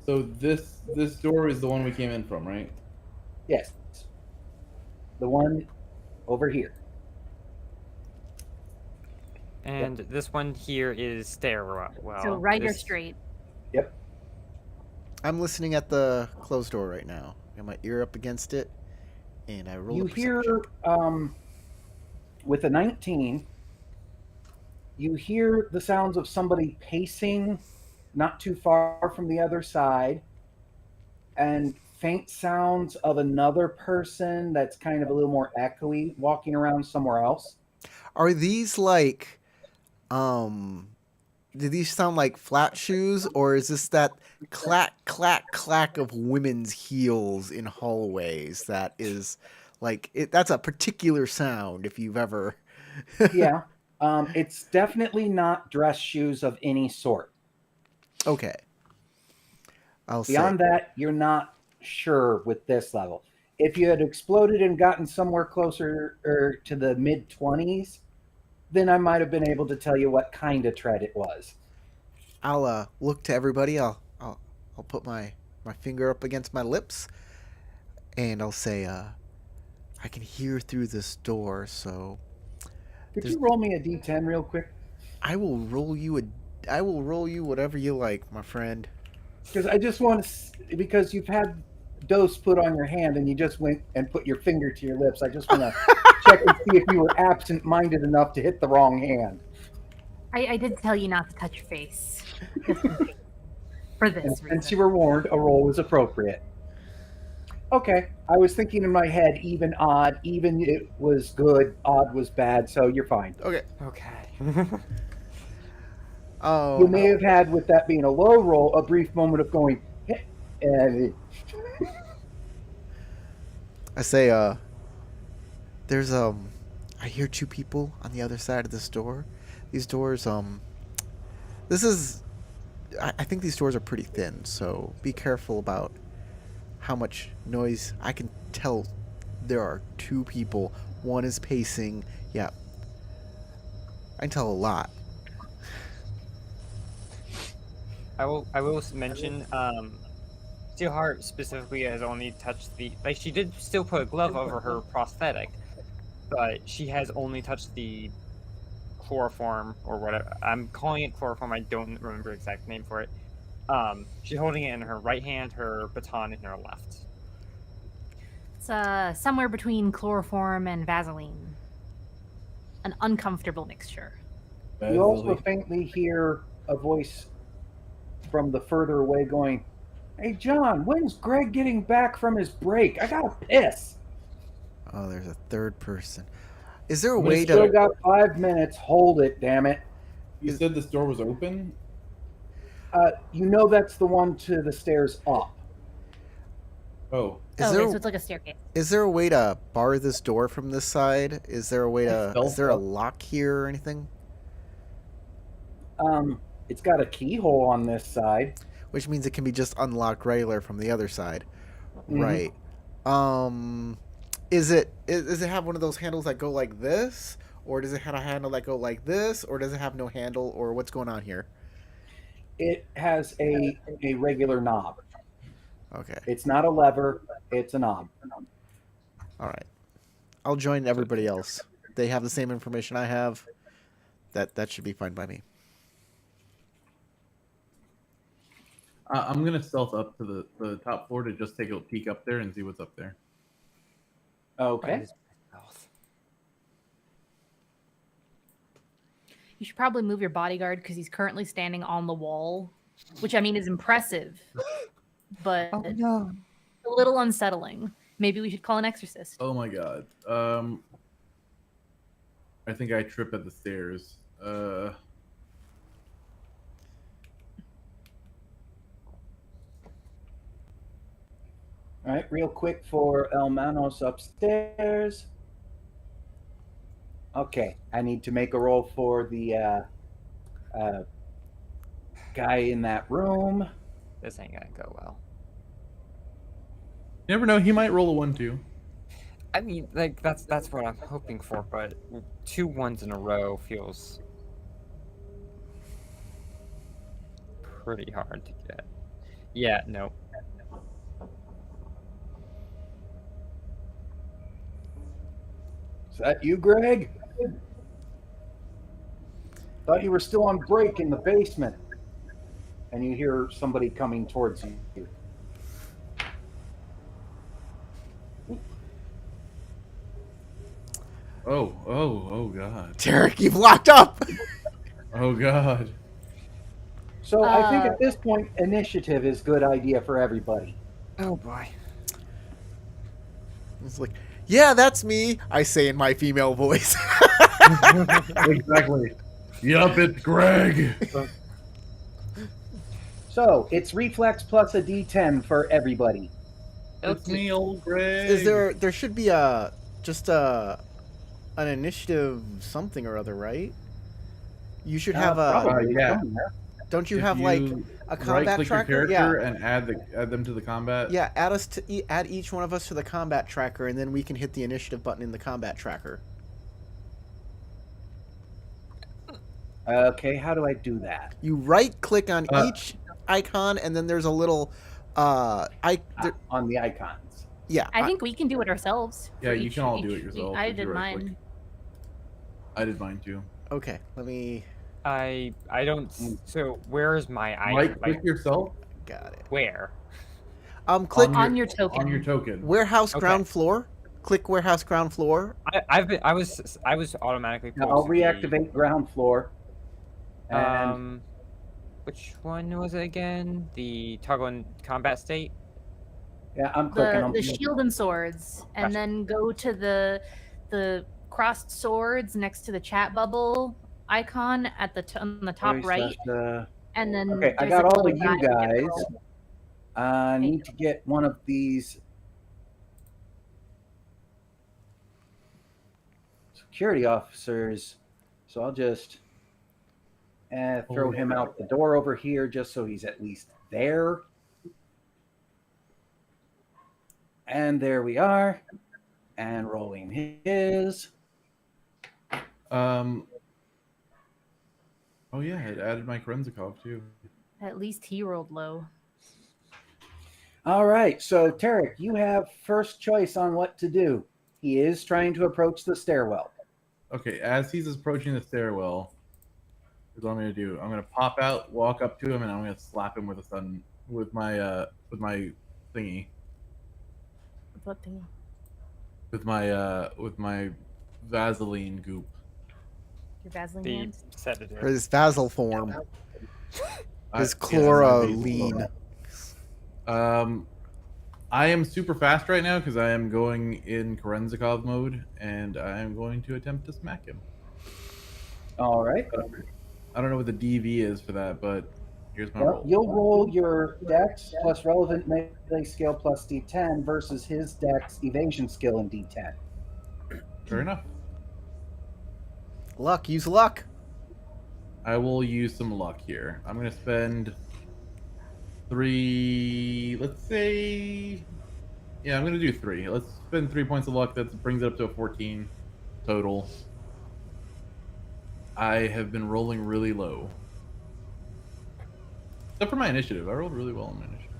So this door is the one we came in from, right? Yes. The one over here. And this one here is stairwell. So right or this- straight. Yep. I'm listening at the closed door right now. Got my ear up against it, and I roll You a perception. hear, with a 19, you hear the sounds of somebody pacing not too far from the other side, and faint sounds of another person that's kind of a little more echoey walking around somewhere else. Are these like, do these sound like flat shoes, or is this that clack, clack, clack of women's heels in hallways that is like, that's a particular sound if you've ever. Yeah. It's definitely not dress shoes of any sort. Okay. I'll Beyond say. that, you're not sure with this level. If you had exploded and gotten somewhere closer to the mid 20s, then I might have been able to tell you what kind of tread it was. I'll look to everybody. I'll put my finger up against my lips, and I'll say, I can hear through this door, so Could There's- you roll me a d10 real quick? I will roll you whatever you like, my friend. Because I just want to, because you've had dose put on your hand and you just went and put your finger to your lips. I just want to check and see if you were absent-minded enough to hit the wrong hand. I did tell you not to touch your face. Just in case. For this And reason. since you were warned, a roll was appropriate. Okay, I was thinking in my head, even odd, even it was good, odd was bad, so you're fine. Okay. Okay. Oh. You may have had, with that being a low roll, a brief moment of going, "Eh," and I say, there's I hear two people on the other side of this door. These doors, this is, I think these doors are pretty thin, so be careful about how much noise. I can tell there are two people. One is pacing. Yeah. I can tell a lot. I will mention Steelheart specifically has only touched the, like, she did still put a glove over her prosthetic, but she has only touched the chloroform or whatever. I'm calling it chloroform. I don't remember the exact name for it. She's holding it in her right hand, her baton in her left. It's somewhere between chloroform and Vaseline. An uncomfortable mixture. you also faintly hear a voice from the further away going, "Hey, John, when's Greg getting back from his break? I gotta piss." Oh, there's a third person. Is there a We way Still to? got 5 minutes. Hold it, damn it. You said this door was open? You know that's the one to the stairs up. Oh. Is Oh, there? okay, so it's like a staircase. Is there a way to bar this door from this side? Is there a way to? felt Is there a up. lock here or anything? It's got a keyhole on this side. Which means it can be just unlocked regular from the other side. Mhm. Right. Does it have one of those handles that go like this? Or does it have a handle that go like this? Or does it have no handle? Or what's going on here? It has a regular knob. Okay. It's not a lever, it's a knob. All right. I'll join everybody else. They have the same information I have. That should be fine by me. I'm gonna stealth up to the top floor to just take a peek up there and see what's up there. Okay. You should probably move your bodyguard because he's currently standing on the wall, which I mean is impressive, but Oh no. a little unsettling. Maybe we should call an exorcist. Oh my god. I think I trip at the stairs. All right, real quick for Elmanos upstairs. Okay, I need to make a roll for the guy in that room. This ain't gonna go well. You never know. He might roll a 1 too. I mean, like that's what I'm hoping for, but 2 1s in a row feels pretty hard to get. Yeah, no. Is that you, Greg? Thought you were still on break in the basement. And you hear somebody coming towards you. Oh God. Tarek, you've locked up. Oh God. So I think at this point, initiative is a good idea for everybody. Oh boy. It's like, yeah, that's me. I say in my female voice. Exactly. Yup, it's Greg. So it's reflex plus a d10 for everybody. It's me, old Greg. Is there should be just an initiative something or other, right? You should have Probably yeah. somewhere. don't you If have like you a combat right-click tracker? your Yeah. character and add them to the combat. Yeah, add each one of us to the combat tracker, and then we can hit the initiative button in the combat tracker. Okay, how do I do that? You right click on each icon, and then there's a little On the icons. yeah. I think we can do it ourselves. Yeah, for you each- can all do each- it yourself I if you did right-click. mine. I did mine too. Okay, let me I don't. So where is my icon? Right-click Like, yourself got it. where? Click On your token. on your token. warehouse Okay. ground floor. Click warehouse ground floor. I was automatically. Now pulled I'll to the- reactivate ground floor. And Which one was it again? The toggle in combat state. yeah, I'm clicking on The shield and swords, and Gotcha. then go to the crossed swords next to the chat bubble icon at on the top right, and then Okay, I there's got a all of little you guy you can guys. roll. I need to get one of these security officers. So I'll just throw him out the door over here just so he's at least there. And there we are. And rolling his. Oh yeah, it added my Korenzikov too. At least he rolled low. All right, so Tarek, you have first choice on what to do. He is trying to approach the stairwell. Okay, as he's approaching the stairwell, here's what I'm gonna do. I'm gonna pop out, walk up to him, and I'm gonna slap him with my thingy. What thing? With my Vaseline goop. Your Vaseline The hands? sedative. Or his Vasil form. His Yeah, chloraline. I am super fast right now because I am going in Korenzikov mode, and I am going to attempt to smack him. All right. I don't know what the DV is for that, but here's my Well, roll. you'll roll your dex plus relevant melee skill plus d10 versus his dex evasion skill in d10. Fair enough. Luck, use luck. I will use some luck here. I'm going to spend 3, let's say, yeah, I'm going to do 3. Let's spend 3 points of luck. That brings it up to a 14 total. I have been rolling really low. Except for my initiative. I rolled really well on my initiative.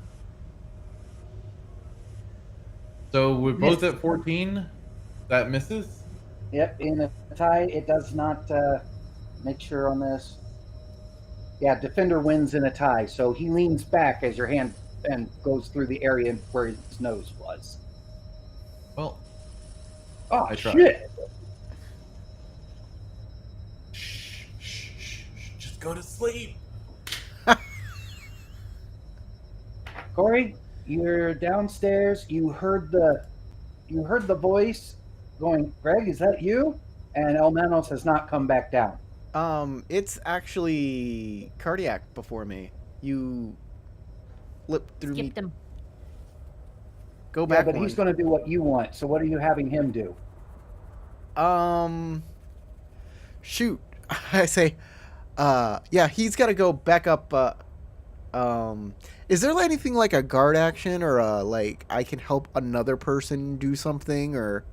So we're both at 14. That misses? Yep, in a tie, it does not make sure on this. Yeah, defender wins in a tie, so he leans back as your hand and goes through the area where his nose was. Well, Oh, I tried. shit! shh, shh, shh, shh, just go to sleep. Corey, you're downstairs. You heard the voice going, Greg, is that you? And Elmanos has not come back down. It's actually cardiac before me. You flipped through me. Skipped him. Go Yeah, back but one. he's going to do what you want. So what are you having him do? Shoot. I say, yeah, he's got to go back up. Is there anything like a guard action or like I can help another person do something or?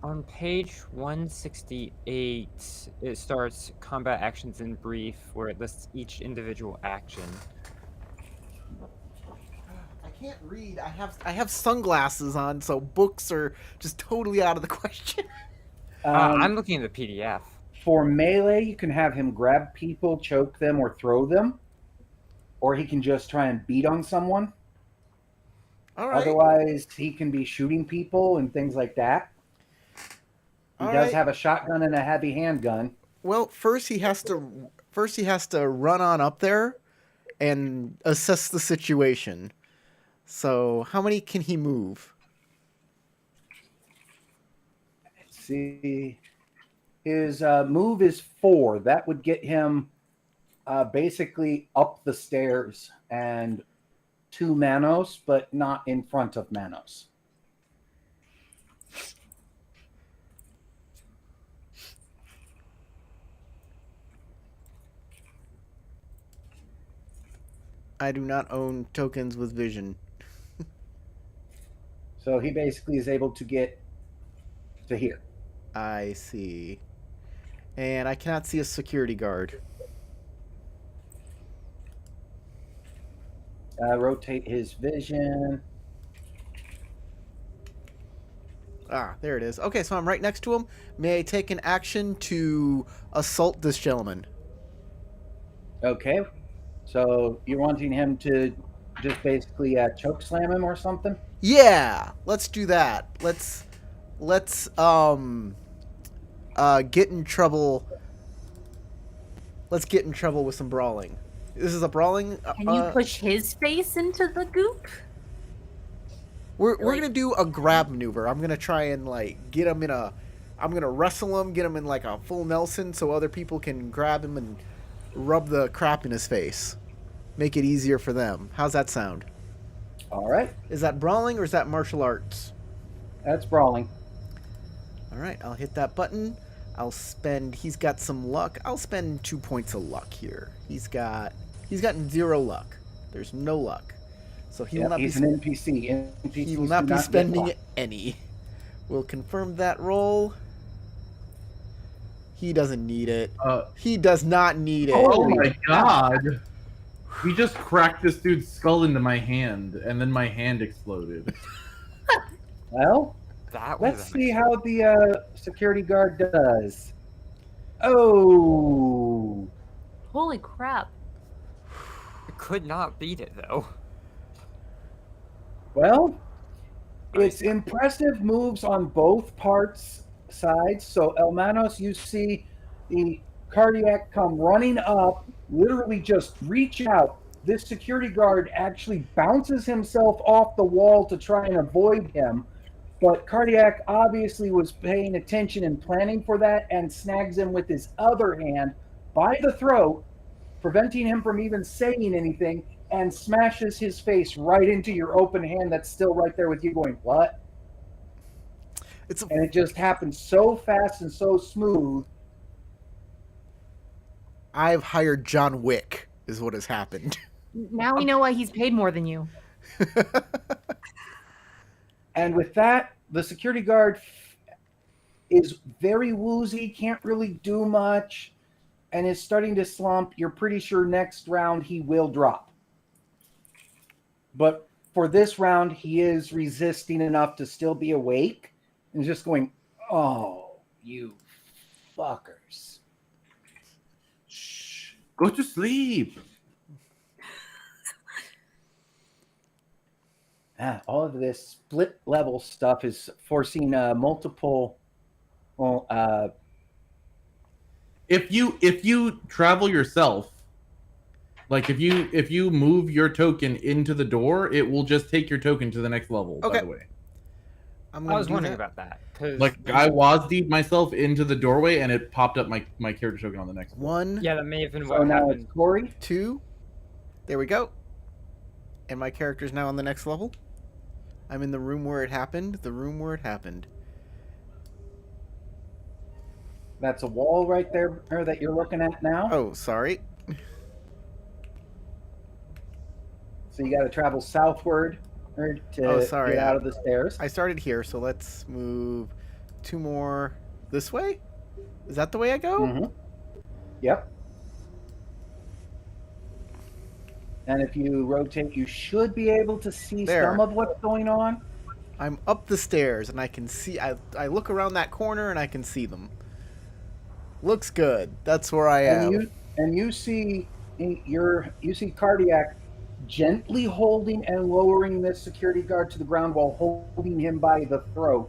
On page 168, it starts combat actions in brief, where it lists each individual action. I can't read. I have sunglasses on, so books are just totally out of the question. I'm looking at the PDF. For melee, you can have him grab people, choke them, or throw them. Or he can just try and beat on someone. All right. Otherwise, he can be shooting people and things like that. He All does right. have a shotgun and a heavy handgun. Well, first he has to run on up there and assess the situation. So, how many can he move? Let's see. His move is 4. That would get him basically up the stairs and to Manos, but not in front of Manos. I do not own tokens with vision. So he basically is able to get to here. I see. And I cannot see a security guard. Rotate his vision. Ah, there it is. Okay, so I'm right next to him. May I take an action to assault this gentleman? Okay. So you're wanting him to just basically choke slam him or something? Yeah, let's do that. Let's get in trouble. Let's get in trouble with some brawling. This is a brawling. Can you push his face into the goop? We're gonna do a grab maneuver. I'm gonna try and like get him in a. I'm gonna wrestle him, get him in like a full Nelson, so other people can grab him and rub the crap in his face. Make it easier for them. How's that sound? All right. Is that brawling or is that martial arts? That's brawling. All right, I'll hit that button. I'll spend. He's got some luck. I'll spend 2 points of luck here. He's got 0 luck. There's no luck, so he will not he's be. an NPC. NPCs He will not do be spending get any. We'll confirm that roll. He doesn't need it. He does not need it. Oh my god! He just cracked this dude's skull into my hand, and then my hand exploded. Well, That was let's see how the security guard does. Oh, Holy crap. could not beat it though. well, it's impressive moves on both sides. So, Elmanos, you see the cardiac come running up, literally just reach out. This security guard actually bounces himself off the wall to try and avoid him. But Cardiac obviously was paying attention and planning for that and snags him with his other hand by the throat, preventing him from even saying anything, and smashes his face right into your open hand that's still right there with you going, what? And it just happened so fast and so smooth. I've hired John Wick, is what has happened. Now we know why he's paid more than you. And with that, the security guard is very woozy, can't really do much, and is starting to slump. You're pretty sure next round he will drop. But for this round, he is resisting enough to still be awake and just going, oh, you fuckers. Shh. Go to sleep. All of this split level stuff is forcing multiple. If you travel yourself, like if you move your token into the door, it will just take your token to the next level. Okay. By the way. I'm I gonna was do wondering that. about that because Like I WASD'd myself into the doorway, and it popped up my character token on the next floor. 1, yeah, that may have been So what now happened. it's Corey. 2. There we go. And my character's now on the next level. I'm in the room where it happened. The room where it happened. That's a wall right there that you're looking at now. Oh, sorry. So you got to travel southward to Sorry. get out of the stairs. I started here, so let's move 2 more this way. Is that the way I go? Mm-hmm. Yep. And if you rotate, you should be able to see There. some of what's going on. I'm up the stairs, and I can see. I look around that corner, and I can see them. Looks good. That's where I am. And you see Cardiac gently holding and lowering this security guard to the ground while holding him by the throat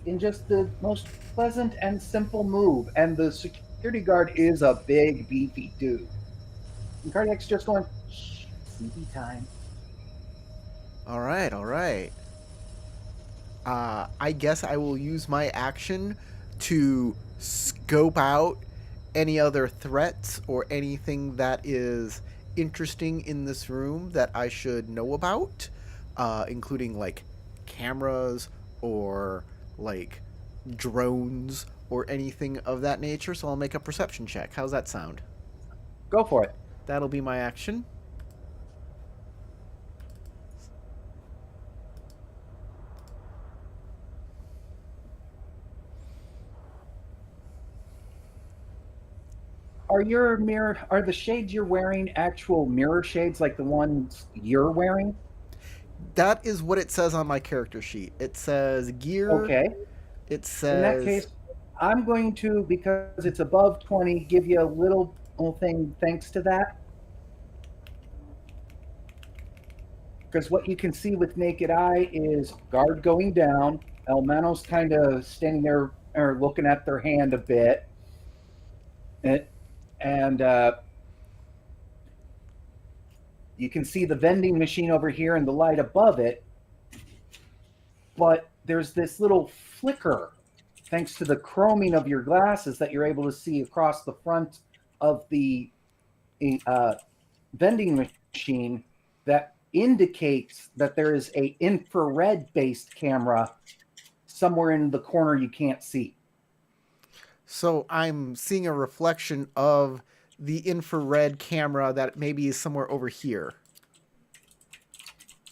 in just the most pleasant and simple move. And the security guard is a big, beefy dude. And Cardiac's just going, shh, sleepy time. All right, all right. I guess I will use my action to scope out any other threats or anything that is interesting in this room that I should know about, including like cameras or like drones or anything of that nature. So I'll make a perception check. How's that sound? Go for it. That'll be my action. Are the shades you're wearing actual mirror shades like the ones you're wearing? That is what it says on my character sheet. It says gear. Okay. It says. In that case, I'm going to, because it's above 20, give you a little thing thanks to that. Because what you can see with naked eye is guard going down, Elmanos kind of standing there or looking at their hand a bit. And you can see the vending machine over here and the light above it. But there's this little flicker, thanks to the chroming of your glasses, that you're able to see across the front of the vending machine that indicates that there is a infrared-based camera somewhere in the corner you can't see. So I'm seeing a reflection of the infrared camera that maybe is somewhere over here.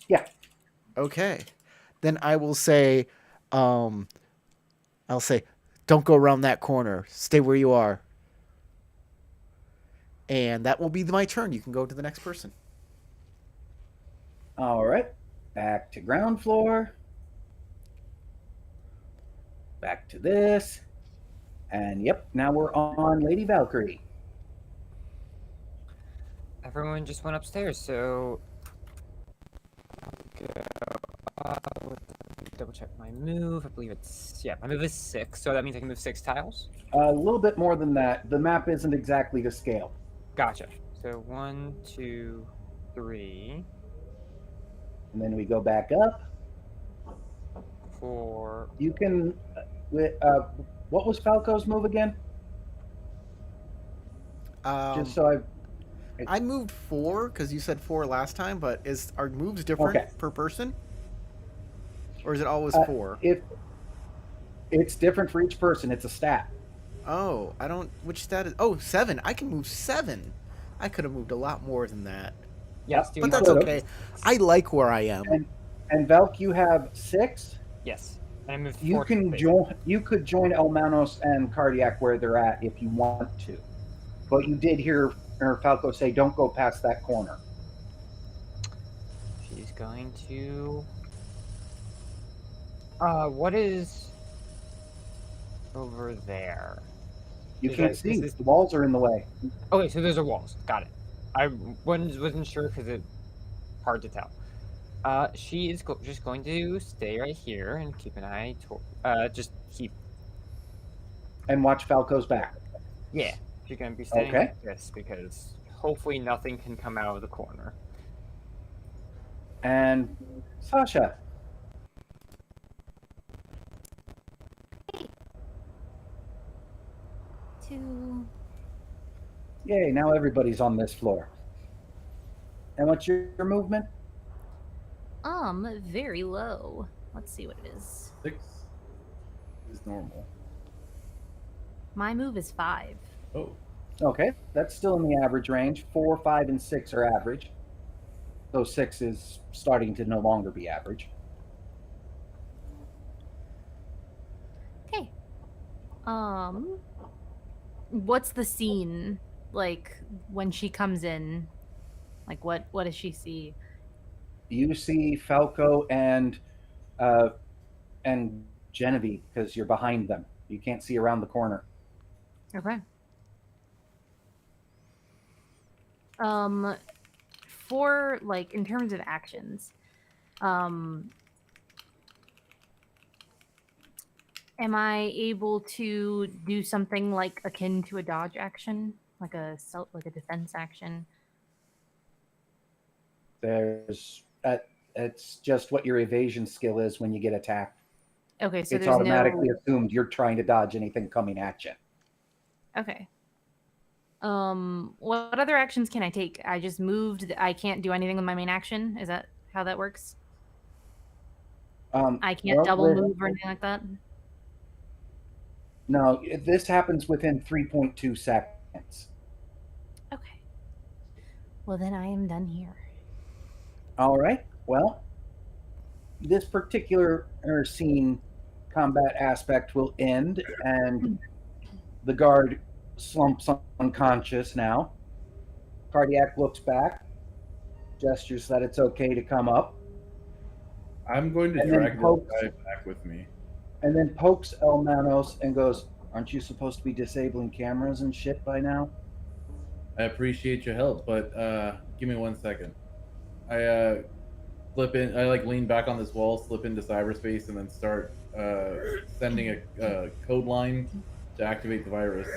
Yeah. Okay. Then I will say, don't go around that corner. Stay where you are. And that will be my turn. You can go to the next person. All right. Back to ground floor. Back to this. And yep, now we're on Lady Valkyrie. Everyone just went upstairs, so double check my move. I believe my move is 6, so that means I can move 6 tiles. A little bit more than that. The map isn't exactly to scale. Gotcha. So 1, 2, 3. And then we go back up. 4. You can, what was Falco's move again? Just so I moved 4 because you said 4 last time, but are moves different per person? Or is it always 4? It's different for each person. It's a stat. Oh, which stat is... Oh, 7. I can move 7. I could have moved a lot more than that. Yes, But that's okay. I like where I am. And Velk, you have 6? Yes. And I moved 4. You could join Elmanos and Cardiac where they're at if you want to. But you did hear Falco say, don't go past that corner. She's going to... what is over there? You can't see. The walls are in the way. Okay, so those are walls. Got it. I wasn't sure because it's hard to tell. She is just going to stay right here and keep an eye just keep... And watch Falco's back. Yeah, she's going to be staying like this because hopefully nothing can come out of the corner. And Sasha. Yay, now everybody's on this floor. And what's your movement? Very low. Let's see what it is. 6 is normal. My move is 5. Oh, Okay, that's still in the average range. 4, 5, and 6 are average. So 6 is starting to no longer be average. Okay. What's the scene like when she comes in? Like, what does she see? You see Falco and Genevieve because you're behind them. You can't see around the corner. Okay. For like in terms of actions, am I able to do something like akin to a dodge action, like a defense action? There's it's just what your evasion skill is when you get attacked. Okay, so It's there's automatically no. assumed you're trying to dodge anything coming at you. Okay. What other actions can I take? I just moved. I can't do anything with my main action. Is that how that works? I can't well, double move or anything like that. No, this happens within 3.2 seconds. Okay. Well, then I am done here. All right. Well, this particular scene combat aspect will end, and the guard slumps unconscious now. Cardiac looks back, gestures that it's okay to come up, I'm going to And then drag this pokes- guy back with me. and then pokes Elmanos and goes, "Aren't you supposed to be disabling cameras and shit by now?" I appreciate your help, but give me 1 second. I flip in. I like lean back on this wall, slip into cyberspace, and then start sending a code line to activate the virus.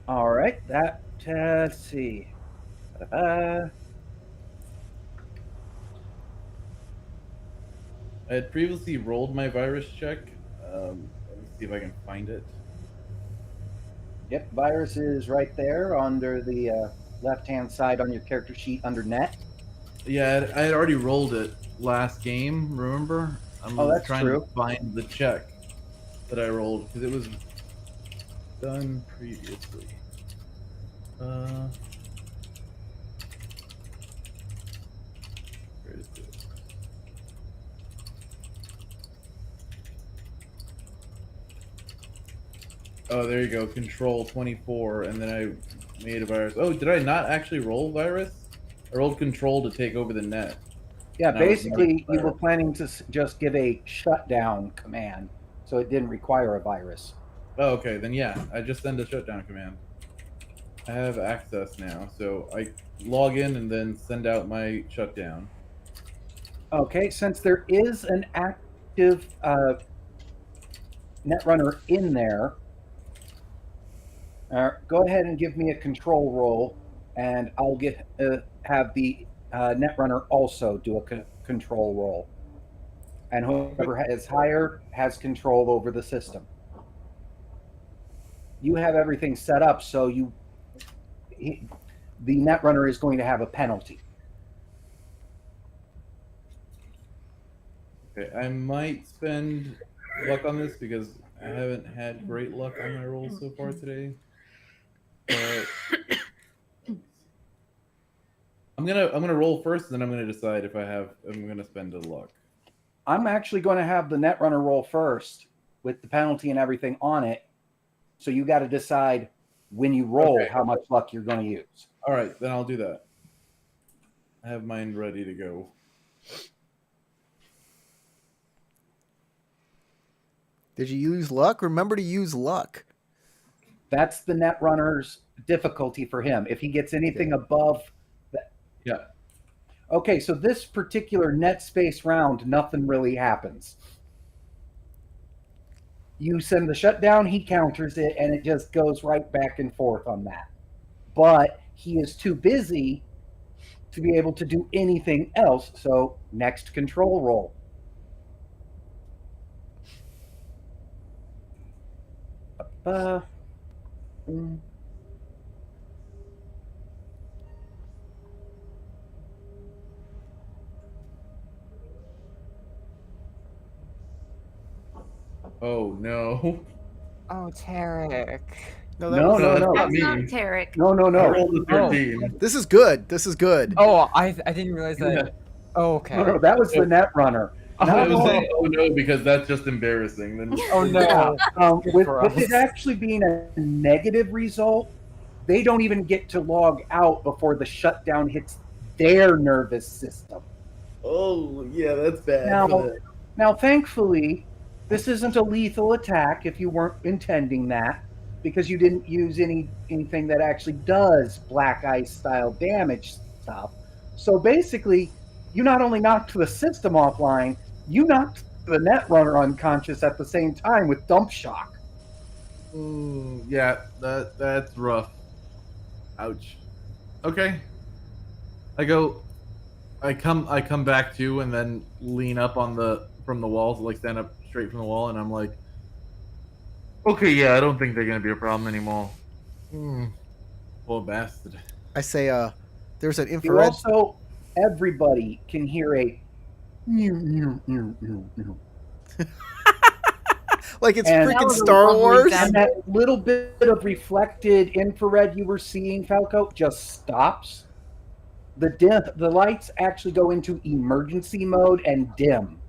All right. That let's see. I had previously rolled my virus check. Let me see if I can find it. Yep, virus is right there under the left-hand side on your character sheet under net. Yeah, I had already rolled it last game. Remember? I'm that's trying true. to find the check that I rolled because it was done previously. Where is it? Oh, there you go. Control 24, and then I made a virus. Oh, did I not actually roll virus? I rolled control to take over the net. Yeah, And I was basically, making you were virus. planning to just give a shutdown command, so it didn't require a virus. Oh, okay. Then yeah, I just send a shutdown command. I have access now, so I log in and then send out my shutdown. Okay, since there is an active netrunner in there, go ahead and give me a control roll, and I'll have the netrunner also do a control roll. And whoever is higher has control over the system. You have everything set up, so the netrunner is going to have a penalty. Okay, I might spend luck on this because I haven't had great luck on my rolls so far today. But I'm gonna roll first, and then I'm gonna decide if I'm gonna spend a luck. I'm actually going to have the netrunner roll first with the penalty and everything on it. So you got to decide when you roll Okay. how much luck you're going to use. All right, then I'll do that. I have mine ready to go. Did you use luck? Remember to use luck. That's the netrunner's difficulty for him. If he gets anything above that. Yeah. Okay, so this particular net space round, nothing really happens. You send the shutdown, he counters it, and it just goes right back and forth on that. But he is too busy to be able to do anything else. So next control roll. mm, Oh no. Oh, Tarek. No, that No, was no, that's no. not That's me. not Tarek. no, no, I no. rolled a 13. This is good. This is good. Oh, I didn't realize that. Yeah. Oh, okay. No, no, that was the net runner. I Not was only- saying, oh no, because that's just embarrassing. Then Oh no. Good with for it us. actually being a negative result, they don't even get to log out before the shutdown hits their nervous system. oh yeah, that's bad. Now, thankfully, this isn't a lethal attack if you weren't intending that, because you didn't use anything that actually does black ice style damage stuff. So basically, you not only knocked the system offline, you knocked the net runner unconscious at the same time with dump shock. Yeah, that's rough. Ouch. Okay. I come back to and then lean up from the walls, like stand up straight from the wall, and I'm like, okay, yeah, I don't think they're gonna be a problem anymore. Poor bastard. I say, there's an You infrared. also, everybody can hear a mew, mew, mew, mew, mew. Like it's And- freaking That was a Star lovely Wars. sound. And that little bit of reflected infrared you were seeing, Falco, just stops. The lights actually go into emergency mode and dim.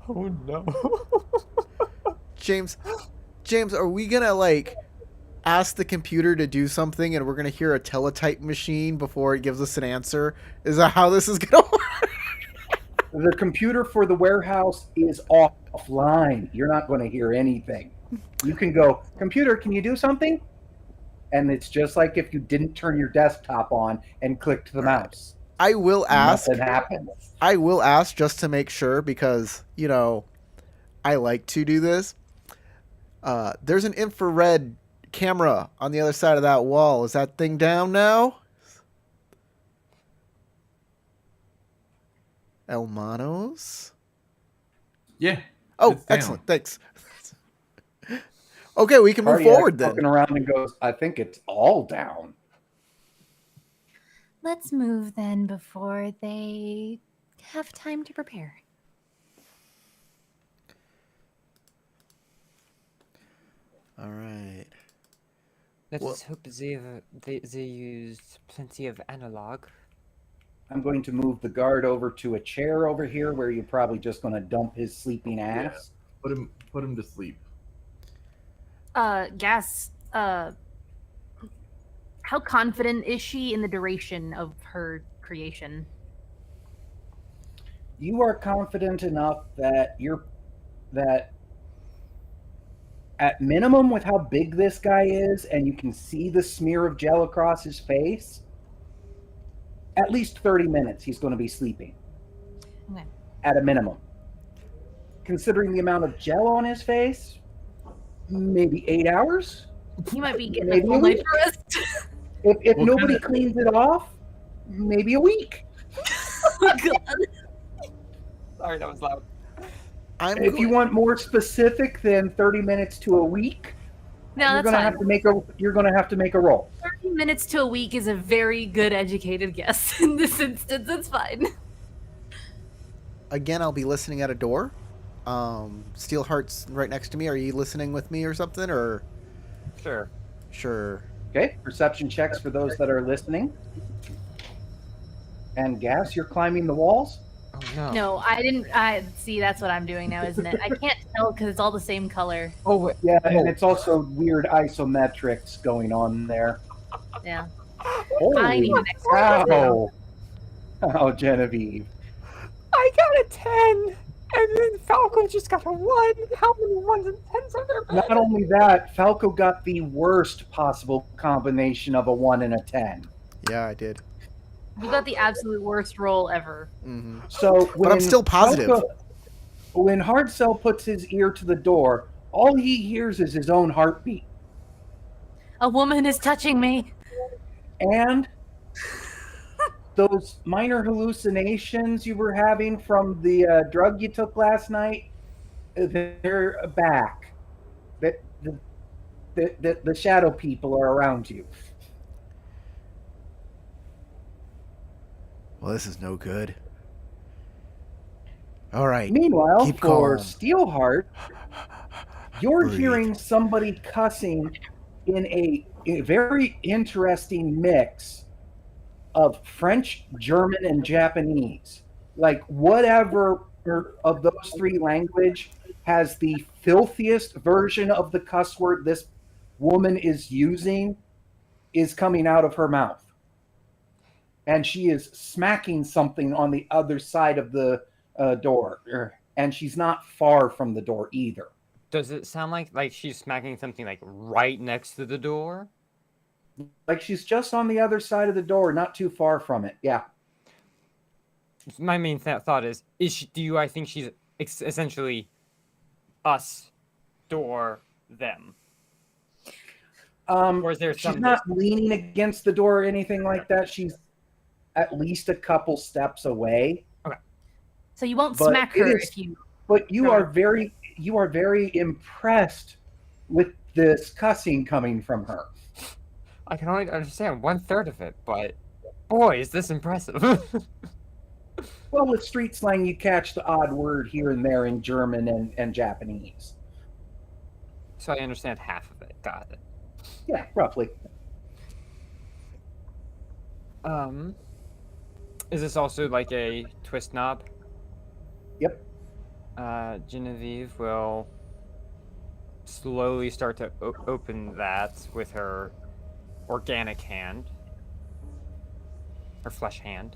Oh no. James, are we gonna like ask the computer to do something and we're gonna hear a teletype machine before it gives us an answer? Is that how this is gonna work? The computer for the warehouse is offline. You're not going to hear anything. You can go, computer, can you do something? And it's just like if you didn't turn your desktop on and clicked the mouse. I will ask. Nothing happens. I will ask just to make sure because, you know, I like to do this. There's an infrared camera on the other side of that wall. Is that thing down now? Hermanos? Yeah. Oh, It's down. excellent. Thanks. Okay, we can move Cardiac forward then. looking around and goes, I think it's all down. Let's move then before they have time to prepare. All right. Let's Well- just hope they used plenty of analog. I'm going to move the guard over to a chair over here where you're probably just going to dump his sleeping ass. Put him to sleep. Gas, how confident is she in the duration of her creation? You are confident enough that at minimum with how big this guy is and you can see the smear of gel across his face, at least 30 minutes he's going to be sleeping. Okay. At a minimum. Considering the amount of gel on his face, maybe 8 hours. You might be getting a Maybe full a night's week. rest. If What nobody kind of- cleans it off, maybe a week. Oh, God. Sorry, that was loud. I'm If you go- want more specific than 30 minutes to a week, No, you're that's gonna fine. have to make a roll. 30 minutes to a week is a very good educated guess in this instance. It's fine. Again, I'll be listening at a door. Steelheart's right next to me. Are you listening with me or something? Or Sure. sure. Okay, perception checks for those that are listening. And Gas, you're climbing the walls? Oh no. No, I didn't. I see. That's what I'm doing now, isn't it? I can't tell because it's all the same color. Oh wait. Yeah, and Oh. it's also weird isometrics going on there. Yeah. Holy need an extra cow! Oh, Genevieve. I got a 10, and then Falco just got a 1. How many 1s and 10s are there? Not only that, Falco got the worst possible combination of a 1 and a 10. Yeah, I did. You got the absolute worst roll ever. Hmm. So when I'm still positive. When Hardcell puts his ear to the door, all he hears is his own heartbeat. A woman is touching me. And those minor hallucinations you were having from the drug you took last night, they're back. the shadow people are around you. Well, this is no good. All right. Meanwhile, Keep for calm. Steelheart, you're Breathe. hearing somebody cussing in a very interesting mix of French, German, and Japanese. Like whatever of those three language has the filthiest version of the cuss word this woman is using is coming out of her mouth. And she is smacking something on the other side of the door. And she's not far from the door either. Does it sound like she's smacking something like right next to the door? Like she's just on the other side of the door, not too far from it. Yeah. My main thought is she, I think she's essentially us, door, them? Or is there She's some not leaning against the door or anything like that. She's at least a couple steps away. Okay. So you won't But smack it her is- if you. But you No. are very impressed with this cussing coming from her. I can only understand 1/3 of it, but boy, is this impressive. Well, with street slang, you catch the odd word here and there in German and Japanese. So I understand half of it. Got it. Yeah, roughly. Is this also like a twist knob? Yep. Genevieve will slowly start to open that with her organic hand. Her flesh hand.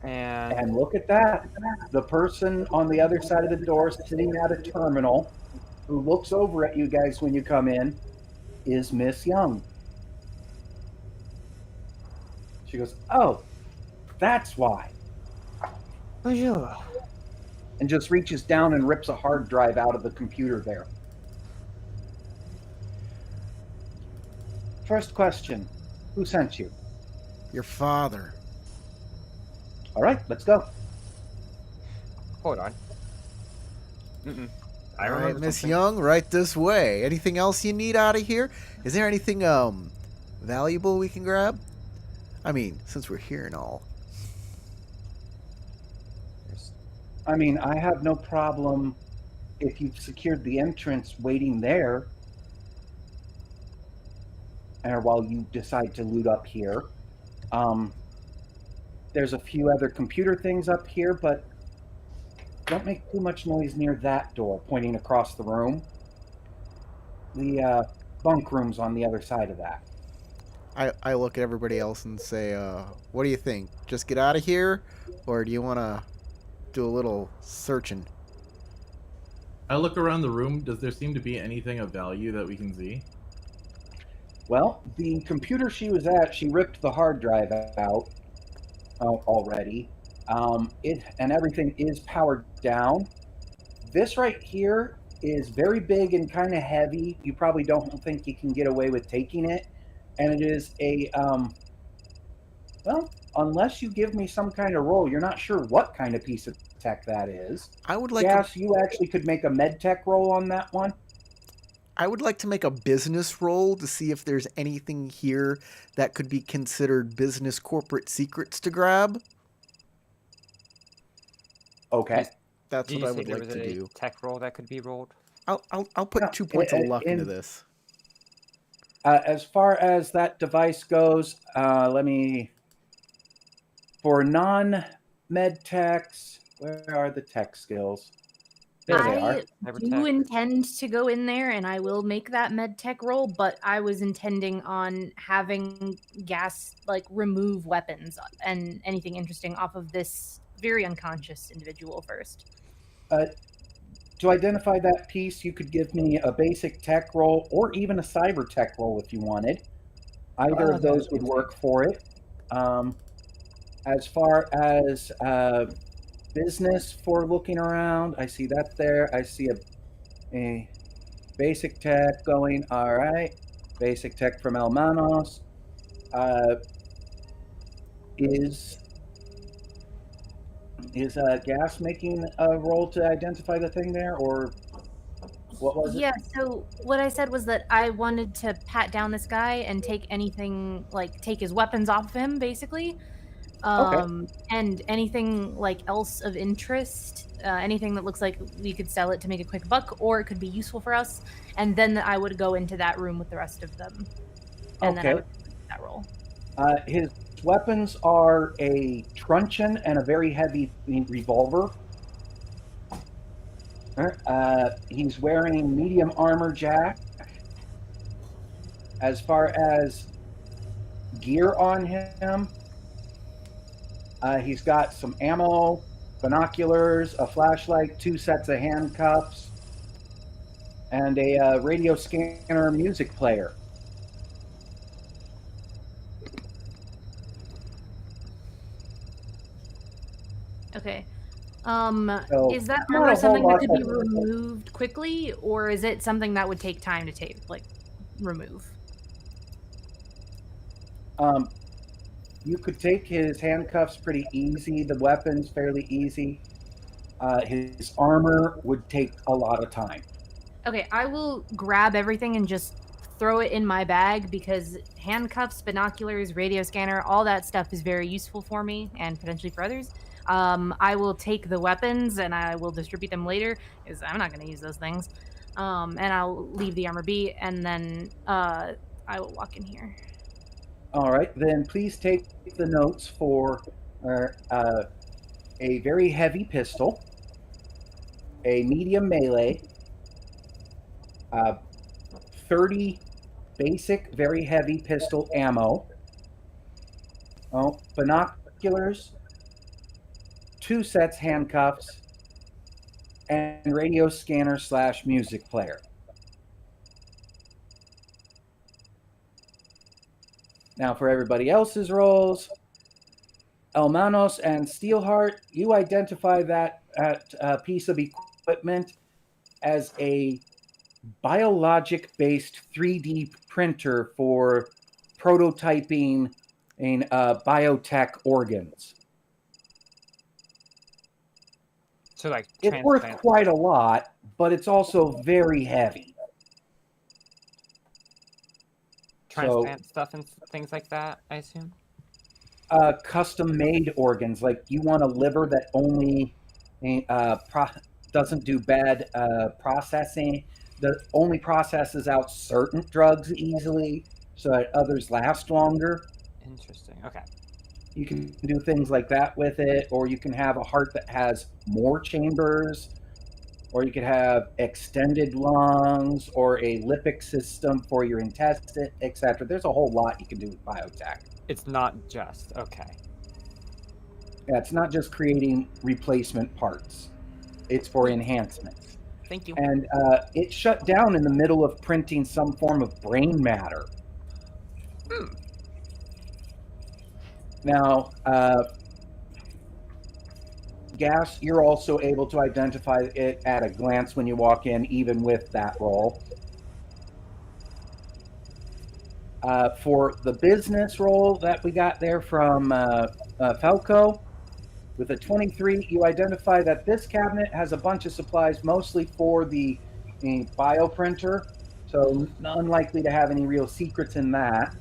And look at that. The person on the other side of the door sitting at a terminal who looks over at you guys when you come in is Miss Young. She goes, "Oh, that's why." Bonjour. And just reaches down and rips a hard drive out of the computer there. First question, who sent you? Your father. All right, let's go. Hold on. I All right, remember Miss something. Young, right this way. Anything else you need out of here? Is there anything valuable we can grab? I mean, since we're here and all. I mean, I have no problem if you've secured the entrance waiting there, or while you decide to loot up here. There's a few other computer things up here, but don't make too much noise near that door, pointing across the room. The bunk room's on the other side of that. I look at everybody else and say, what do you think? Just get out of here? Or do you want to do a little searching? I look around the room. Does there seem to be anything of value that we can see? Well, the computer she was at, she ripped the hard drive out already. And everything is powered down. This right here is very big and kind of heavy. You probably don't think you can get away with taking it. And it is a, well, unless you give me some kind of roll, you're not sure what kind of piece of tech that is. I would like Yes, you actually could make a med tech roll on that one. I would like to make a business roll to see if there's anything here that could be considered business corporate secrets to grab. Okay. That's Did what you I say would there like was to a do. tech roll that could be rolled? I'll put Yeah, 2 points of luck into in- this. As far as that device goes, let me. For non-med techs, where are the tech skills? There they are. I Cyber do tech. intend to go in there and I will make that med tech roll, but I was intending on having gas like remove weapons and anything interesting off of this very unconscious individual first. To identify that piece, you could give me a basic tech roll or even a cyber tech roll if you wanted. Either of those would work for it. As far as business for looking around, I see that there. I see a basic tech going. All right. Basic tech from Hermanos. Is Gas making a roll to identify the thing there, or what was it? Yeah, so what I said was that I wanted to pat down this guy and take anything, like, take his weapons off of him, basically. Okay. And anything, like, else of interest, anything that looks like we could sell it to make a quick buck, or it could be useful for us. And then I would go into that room with the rest of them. And then I Okay. would complete that roll. His weapons are a truncheon and a very heavy revolver. He's wearing medium armor jack. As far as gear on him, he's got some ammo, binoculars, a flashlight, 2 sets of handcuffs, and a radio scanner music player. Okay. So, Is that not a armor whole something that lot could be that- removed quickly, or is it something that would take time to remove? You could take his handcuffs pretty easy, the weapons fairly easy. His armor would take a lot of time. Okay, I will grab everything and just throw it in my bag because handcuffs, binoculars, radio scanner, all that stuff is very useful for me and potentially for others. I will take the weapons and I will distribute them later because I'm not going to use those things. And I'll leave the armor be, and then I will walk in here. All right, then please take the notes for a very heavy pistol, a medium melee, 30 basic very heavy pistol ammo, binoculars, 2 sets handcuffs, and radio scanner / music player. Now for everybody else's roles, Elmanos and Steelheart, you identify that piece of equipment as a biologic-based 3D printer for prototyping in biotech organs. So like It's worth transplant. quite a lot, but it's also very heavy. Transplant stuff and things like that, I assume. Custom-made organs, like you want a liver that only doesn't do bad processing, that only processes out certain drugs easily so that others last longer. Interesting. Okay. You can do things like that with it, or you can have a heart that has more chambers, or you could have extended lungs, or a lipic system for your intestine, etc. There's a whole lot you can do with biotech. It's not just okay. Yeah, it's not just creating replacement parts. It's for enhancements. Thank you. And it shut down in the middle of printing some form of brain matter. Now, Gas, you're also able to identify it at a glance when you walk in, even with that roll. For the business roll that we got there from Falco, with a 23, you identify that this cabinet has a bunch of supplies, mostly for the bioprinter, so unlikely to have any real secrets in that.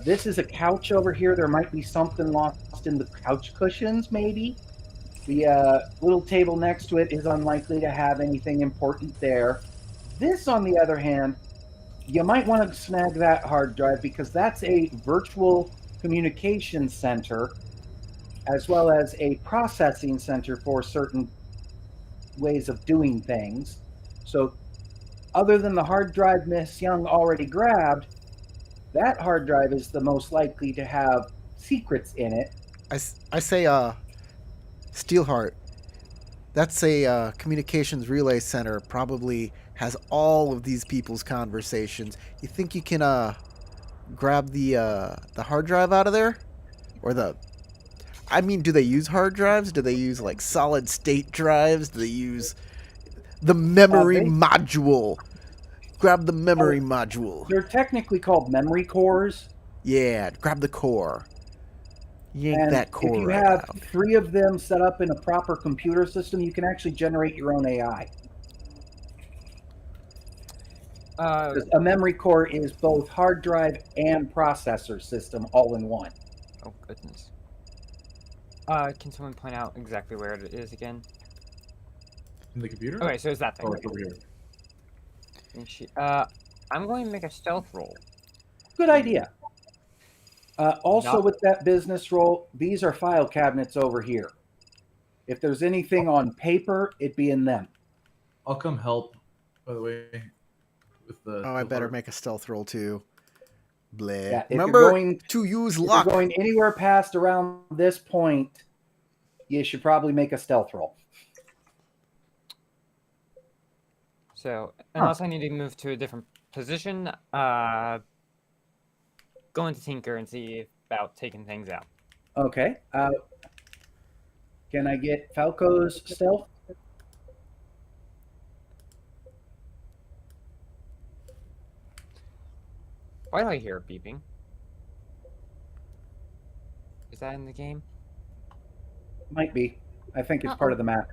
This is a couch over here. There might be something lost in the couch cushions, maybe. The little table next to it is unlikely to have anything important there. This, on the other hand, you might want to snag that hard drive because that's a virtual communication center as well as a processing center for certain ways of doing things. So other than the hard drive Miss Young already grabbed, that hard drive is the most likely to have secrets in it. I say, Steelheart, that's a communications relay center, probably has all of these people's conversations. You think you can grab the hard drive out of there? Or do they use hard drives? Do they use like solid state drives? Do they use the memory module? Grab the memory module. They're technically called memory cores. Yeah, grab the core. Yank And that if core you right have out. 3 of them set up in a proper computer system, you can actually generate your own AI. Uh, 'Cause a memory core is both hard drive and processor system all in one. oh goodness. Can someone point out exactly where it is again? In the computer? Okay, so it's that thing. Oh, it's over here. And I'm going to make a stealth roll. Good idea. Also, Not- with that business roll, these are file cabinets over here. If there's anything on paper, it'd be in them. I'll come help, by the way. With the Oh, I better part. make a stealth roll too. Bleh. Yeah, if you're Remember going- to use If you're luck. going anywhere past around this point, you should probably make a stealth roll. So, unless I need to move to a different position, go into Tinker and see about taking things out. Okay. Can I get Falco's stealth? Why do I hear a beeping? Is that in the game? Might be. I think it's part of the map.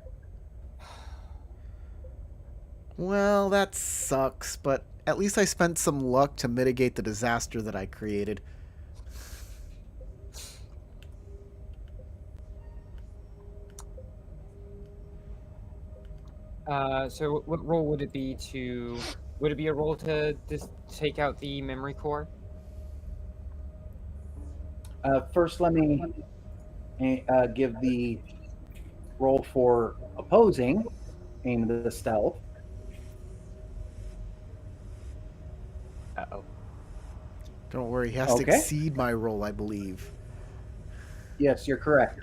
Well, that sucks, but at least I spent some luck to mitigate the disaster that I created. So what role would it be to... Would it be a role to just take out the memory core? First, let me give the roll for opposing aim of the stealth. Uh-oh. Don't worry, he has to Okay. exceed my roll, I believe. Yes, you're correct.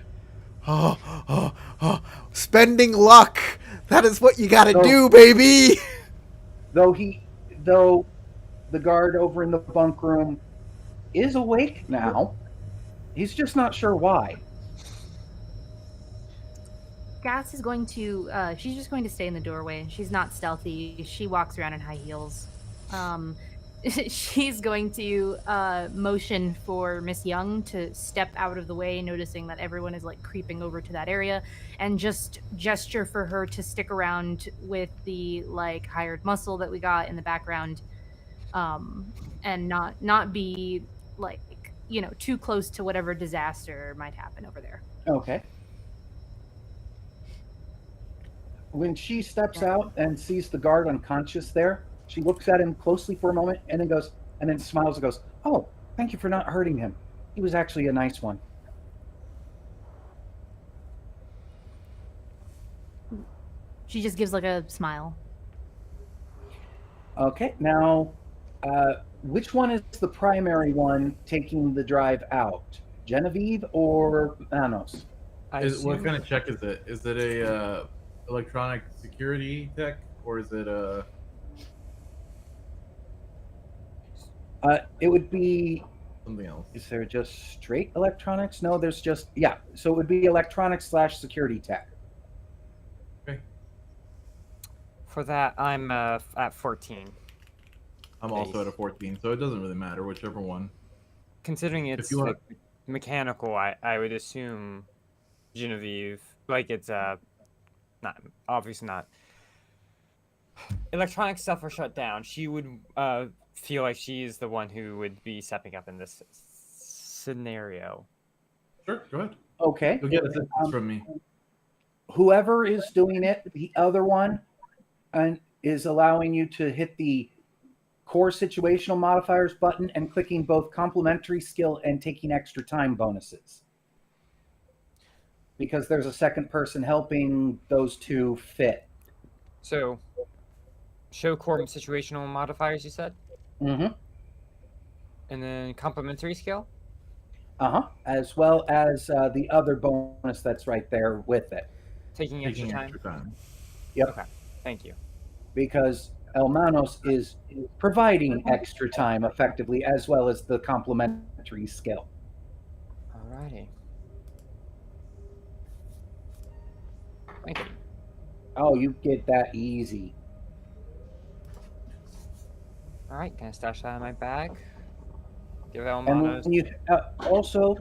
Spending luck. That is what you gotta So- do, baby. Though the guard over in the bunk room is awake now, he's just not sure why. Gas is going to, she's just going to stay in the doorway. She's not stealthy. She walks around in high heels. She's going to motion for Miss Young to step out of the way, noticing that everyone is like creeping over to that area, and just gesture for her to stick around with the like hired muscle that we got in the background, and not be like, you know, too close to whatever disaster might happen over there. Okay. When she steps out and sees the guard unconscious there, she looks at him closely for a moment and then smiles and goes, "Oh, thank you for not hurting him. He was actually a nice one." She just gives like a smile. Okay, now, which one is the primary one taking the drive out? Genevieve or Manos? I What assume- kind of check is it? Is it a electronic security tech, or is it a... It would be, something else? is there just straight electronics? No, there's just, yeah, so it would be electronics/security tech. Okay. For that, I'm at 14. I'm also at a 14, so it doesn't really matter, whichever one. Considering If it's you wanna- like, mechanical, I would assume Genevieve, like it's not obviously not. Electronic stuff are shut down. She would feel like she's the one who would be stepping up in this scenario. Sure, go ahead. Okay. You'll get assistance from me. Whoever is doing it, the other one, and is allowing you to hit the core situational modifiers button and clicking both complementary skill and taking extra time bonuses. Because there's a second person helping those two fit. So, show core situational modifiers, you said? Mm-hmm. And then complementary skill? Uh-huh. As well as the other bonus that's right there with it. Taking extra Taking time? extra time. Yep. Okay, thank you. Because Elmanos is providing extra time effectively, as well as the complementary skill. Alrighty. Thank you. Oh, you get that easy. Alright, can I stash that in my bag? Give And Elmanos. when you also,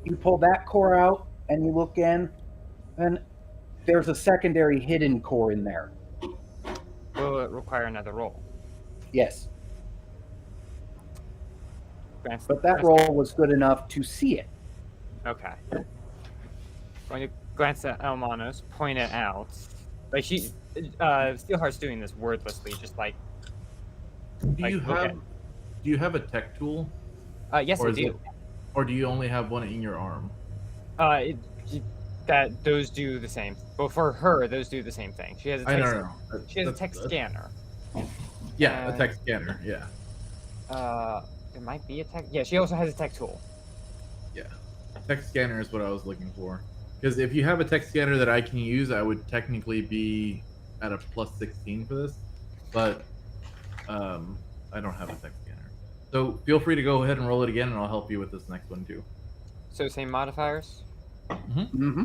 You pull that core out and you look in, and there's a secondary hidden core in there. Will it require another roll? Yes, Glance- but that glance- roll was good enough to see it. Okay. Going to glance at Elmanos, point it out. Like Steelheart's doing this wordlessly, just like. Do you okay. have a tech tool, Yes, or I is do. it, or do you only have one in your arm? Those do the same. But for her, those do the same thing. She has a I text. don't know. She has a text scanner. Yeah, a tech scanner. Yeah. There might be a tech. Yeah, she also has a tech tool. Yeah, tech scanner is what I was looking for. Because if you have a tech scanner that I can use, I would technically be at a plus 16 for this, but I don't have a tech scanner. So feel free to go ahead and roll it again, and I'll help you with this next one too. So same modifiers. Mm-hmm.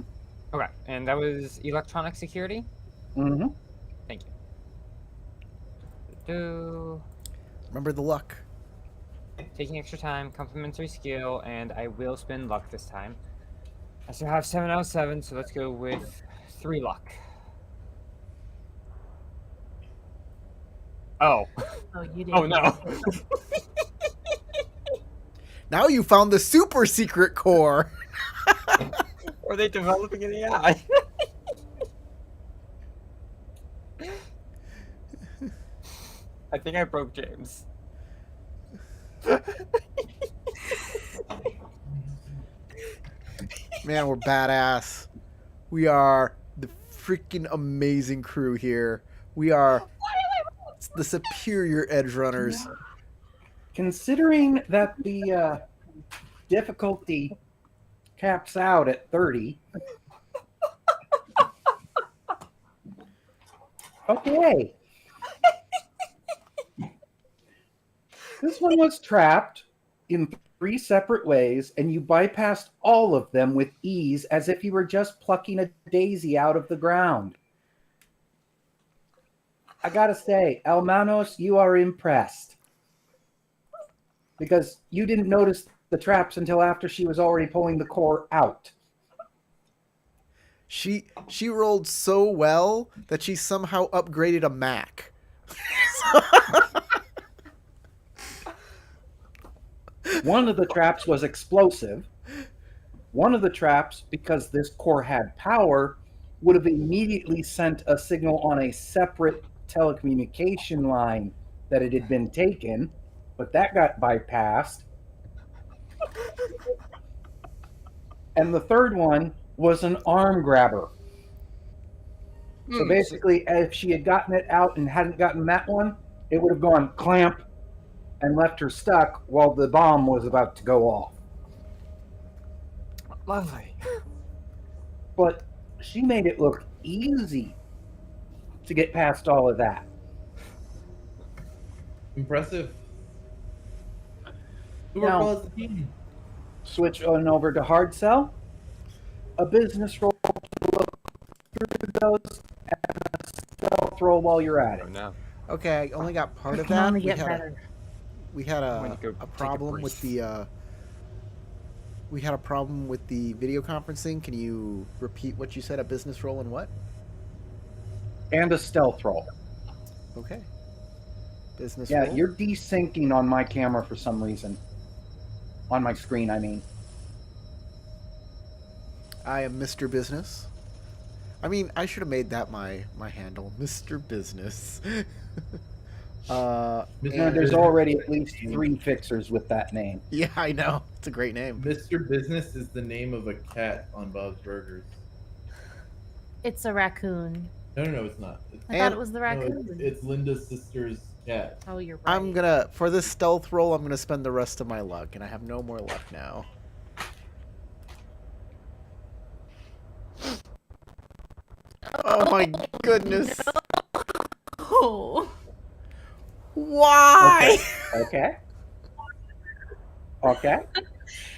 Okay, and that was electronic security. Mm-hmm. Thank you. Remember the luck. Taking extra time, complimentary skill, and I will spend luck this time. I still have 7 out of 7, so let's go with 3 luck. Oh. Oh, you did. Oh no. Now you found the super secret core. Are they developing an AI? I think I broke James. Man, we're badass. We are the freaking amazing crew here. We are the superior edge runners. Considering that the difficulty caps out at 30. Okay. This one was trapped in 3 separate ways, and you bypassed all of them with ease as if you were just plucking a daisy out of the ground. I gotta say, Elmanos, you are impressed. Because you didn't notice the traps until after she was already pulling the core out. She rolled so well that she somehow upgraded a Mac. One of the traps was explosive. One of the traps, because this core had power, would have immediately sent a signal on a separate telecommunication line that it had been taken, but that got bypassed. And the third one was an arm grabber. So basically, if she had gotten it out and hadn't gotten that one, it would have gone clamp and left her stuck while the bomb was about to go off. Lovely. But she made it look easy to get past all of that. Impressive. Who Now- recalls the team? Switch on over to hard sell. A business roll to look through those, and a stealth roll while you're at Oh it. no. Okay, I only got part It of can that. only We get had better. we had I'm going a to go take a problem with break. the we had a problem with the video conferencing. Can you repeat what you said? A business roll and what? And a stealth roll. Okay. Business Yeah, roll. you're desyncing on my camera for some reason. On my screen, I mean. I am Mr. Business. I mean, I should have made that my handle, Mr. Business. No, and- there's already at least 3 fixers with that name. Yeah, I know. It's a great name. Mr. Business is the name of a cat on Bob's Burgers. It's a raccoon. No, it's not. It's, I thought it was the no, raccoon. it's Linda's sister's cat. Oh, you're right. I'm gonna, for this stealth roll, I'm gonna spend the rest of my luck, and I have no more luck now. Oh my goodness. Oh. Why? Okay. Okay.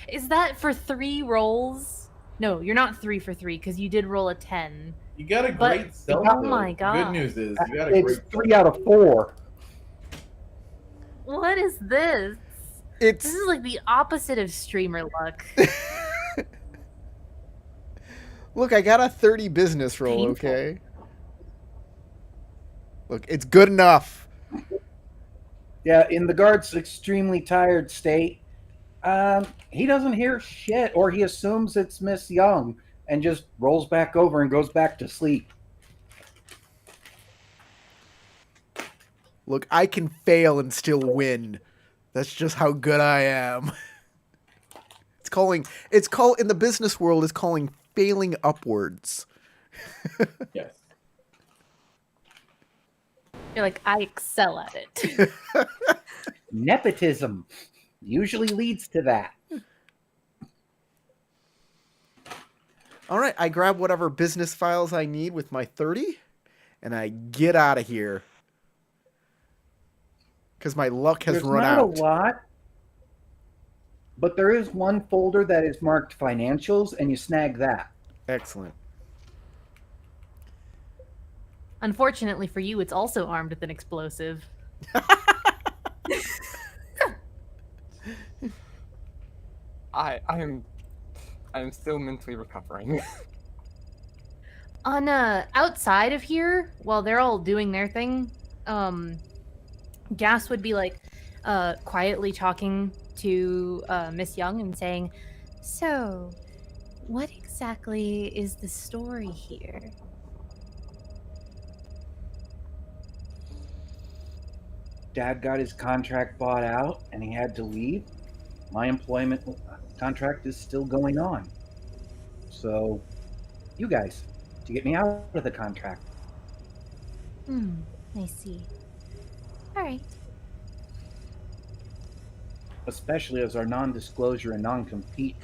Is that for 3 rolls? No, you're not 3 for 3 because you did roll a 10. You got a But- great stealth. oh though. my The God. Good news is you got a It's great 3 out of 4. What is this? It's This is like the opposite of streamer luck. Look, I got a 30 business roll, Painful. okay? Look, it's good enough. Yeah, in the guard's extremely tired state, he doesn't hear shit, or he assumes it's Miss Young and just rolls back over and goes back to sleep. Look, I can fail and still win. That's just how good I am. It's called in the business world, it's calling failing upwards. Yes. You're like, I excel at it. Nepotism usually leads to that. All right, I grab whatever business files I need with my 30, and I get out of here. Because my luck has There's run not out. a lot, but there is one folder that is marked financials, and you snag that. Excellent. Unfortunately for you, it's also armed with an explosive. I'm still mentally recovering. On outside of here, while they're all doing their thing, Gas would be like quietly talking to Miss Young and saying, "So, what exactly is the story here?" Dad got his contract bought out, and he had to leave. My employment contract is still going on. So, you guys, to get me out of the contract. I see. All right. Especially as our non-disclosure and non-compete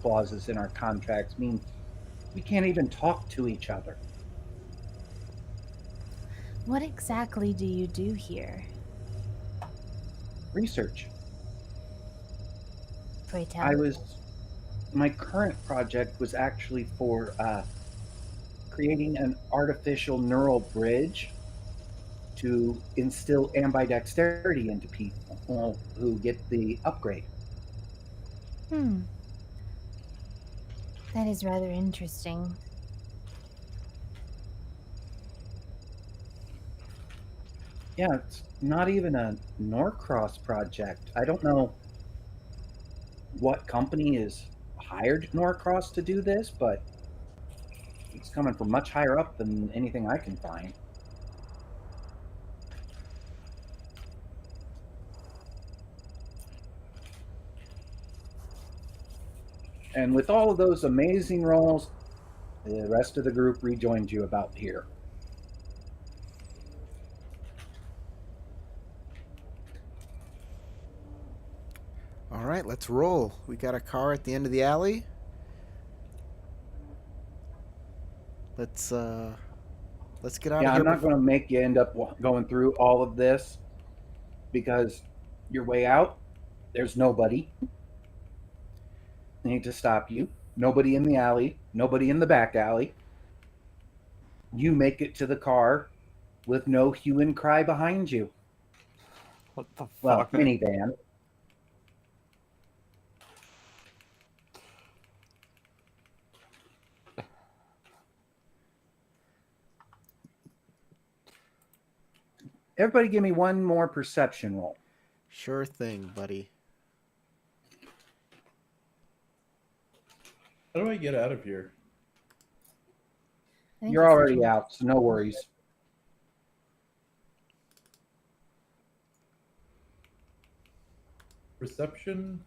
clauses in our contracts mean we can't even talk to each other. What exactly do you do here? Research. Pray tell. My current project was actually for creating an artificial neural bridge to instill ambidexterity into people who get the upgrade. That is rather interesting. Yeah, it's not even a Norcross project. I don't know what company is hired Norcross to do this, but it's coming from much higher up than anything I can find. And with all of those amazing rolls, the rest of the group rejoined you about here. All right, let's roll. We got a car at the end of the alley. Let's get out of Yeah, here. I'm not going to make you end up going through all of this because your way out, there's nobody. I need to stop you. Nobody in the alley, nobody in the back alley. You make it to the car with no hue and cry behind you. What the Well, fuck? minivan. Everybody give me one more perception roll. Sure thing, buddy. How do I get out of here? I think You're it's already switching- out, so no worries. Perception?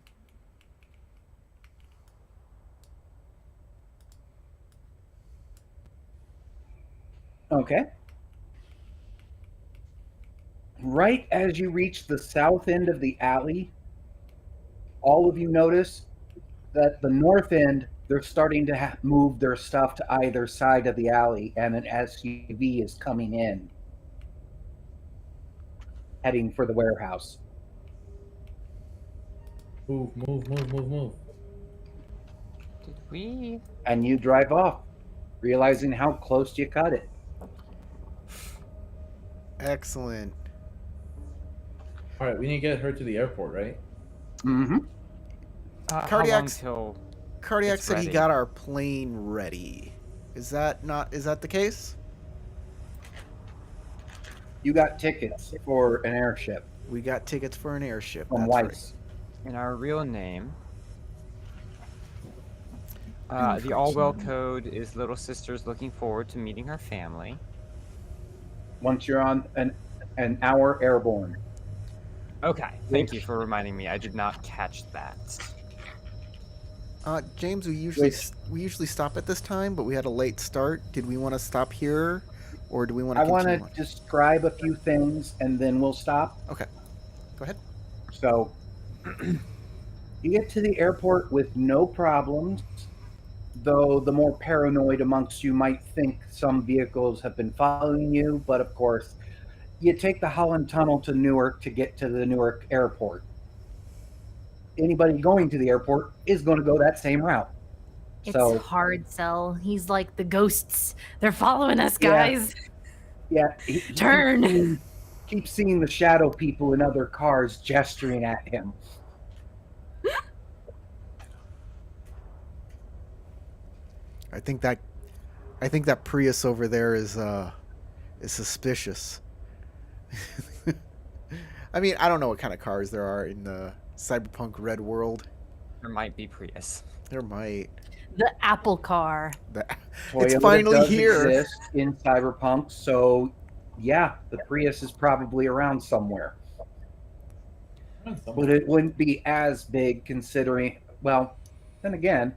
Okay. Right as you reach the south end of the alley, all of you notice that the north end, they're starting to move their stuff to either side of the alley, and an SUV is coming in, heading for the warehouse. Move, move, move, move, move. Did we? And you drive off, realizing how close you cut it. Excellent. All right, we need to get her to the airport, right? Mm-hmm. How long Cardiac's- till? Cardiac It's said he ready. got our plane ready. Is that the case? You got tickets for an airship We got tickets for an airship. from That's Weiss. In our real name, the Unfortunate. Allwell code is Little Sister's looking forward to meeting her family. Once you're on an hour airborne. Okay, thank you for reminding me. I did not catch that. James, we Which- usually stop at this time, but we had a late start. Did we want to stop here, or do we want to I want continue to on? describe a few things and then we'll stop. Okay, go ahead. So you get to the airport with no problems, though the more paranoid amongst you might think some vehicles have been following you. But of course, you take the Holland Tunnel to Newark to get to the Newark airport. Anybody going to the airport is going to go that same route. It's So hard sell. He's like the ghosts. They're following us, Yeah. guys. yeah, he Turn. keeps seeing the shadow people in other cars gesturing at him. I think that Prius over there is suspicious. I mean, I don't know what kind of cars there are in the Cyberpunk Red world. There might be Prius. There might. The Apple car. It's Toyota finally does here. exist in Cyberpunk, so yeah, the Prius is probably around somewhere. But it wouldn't be as big considering, well, then again,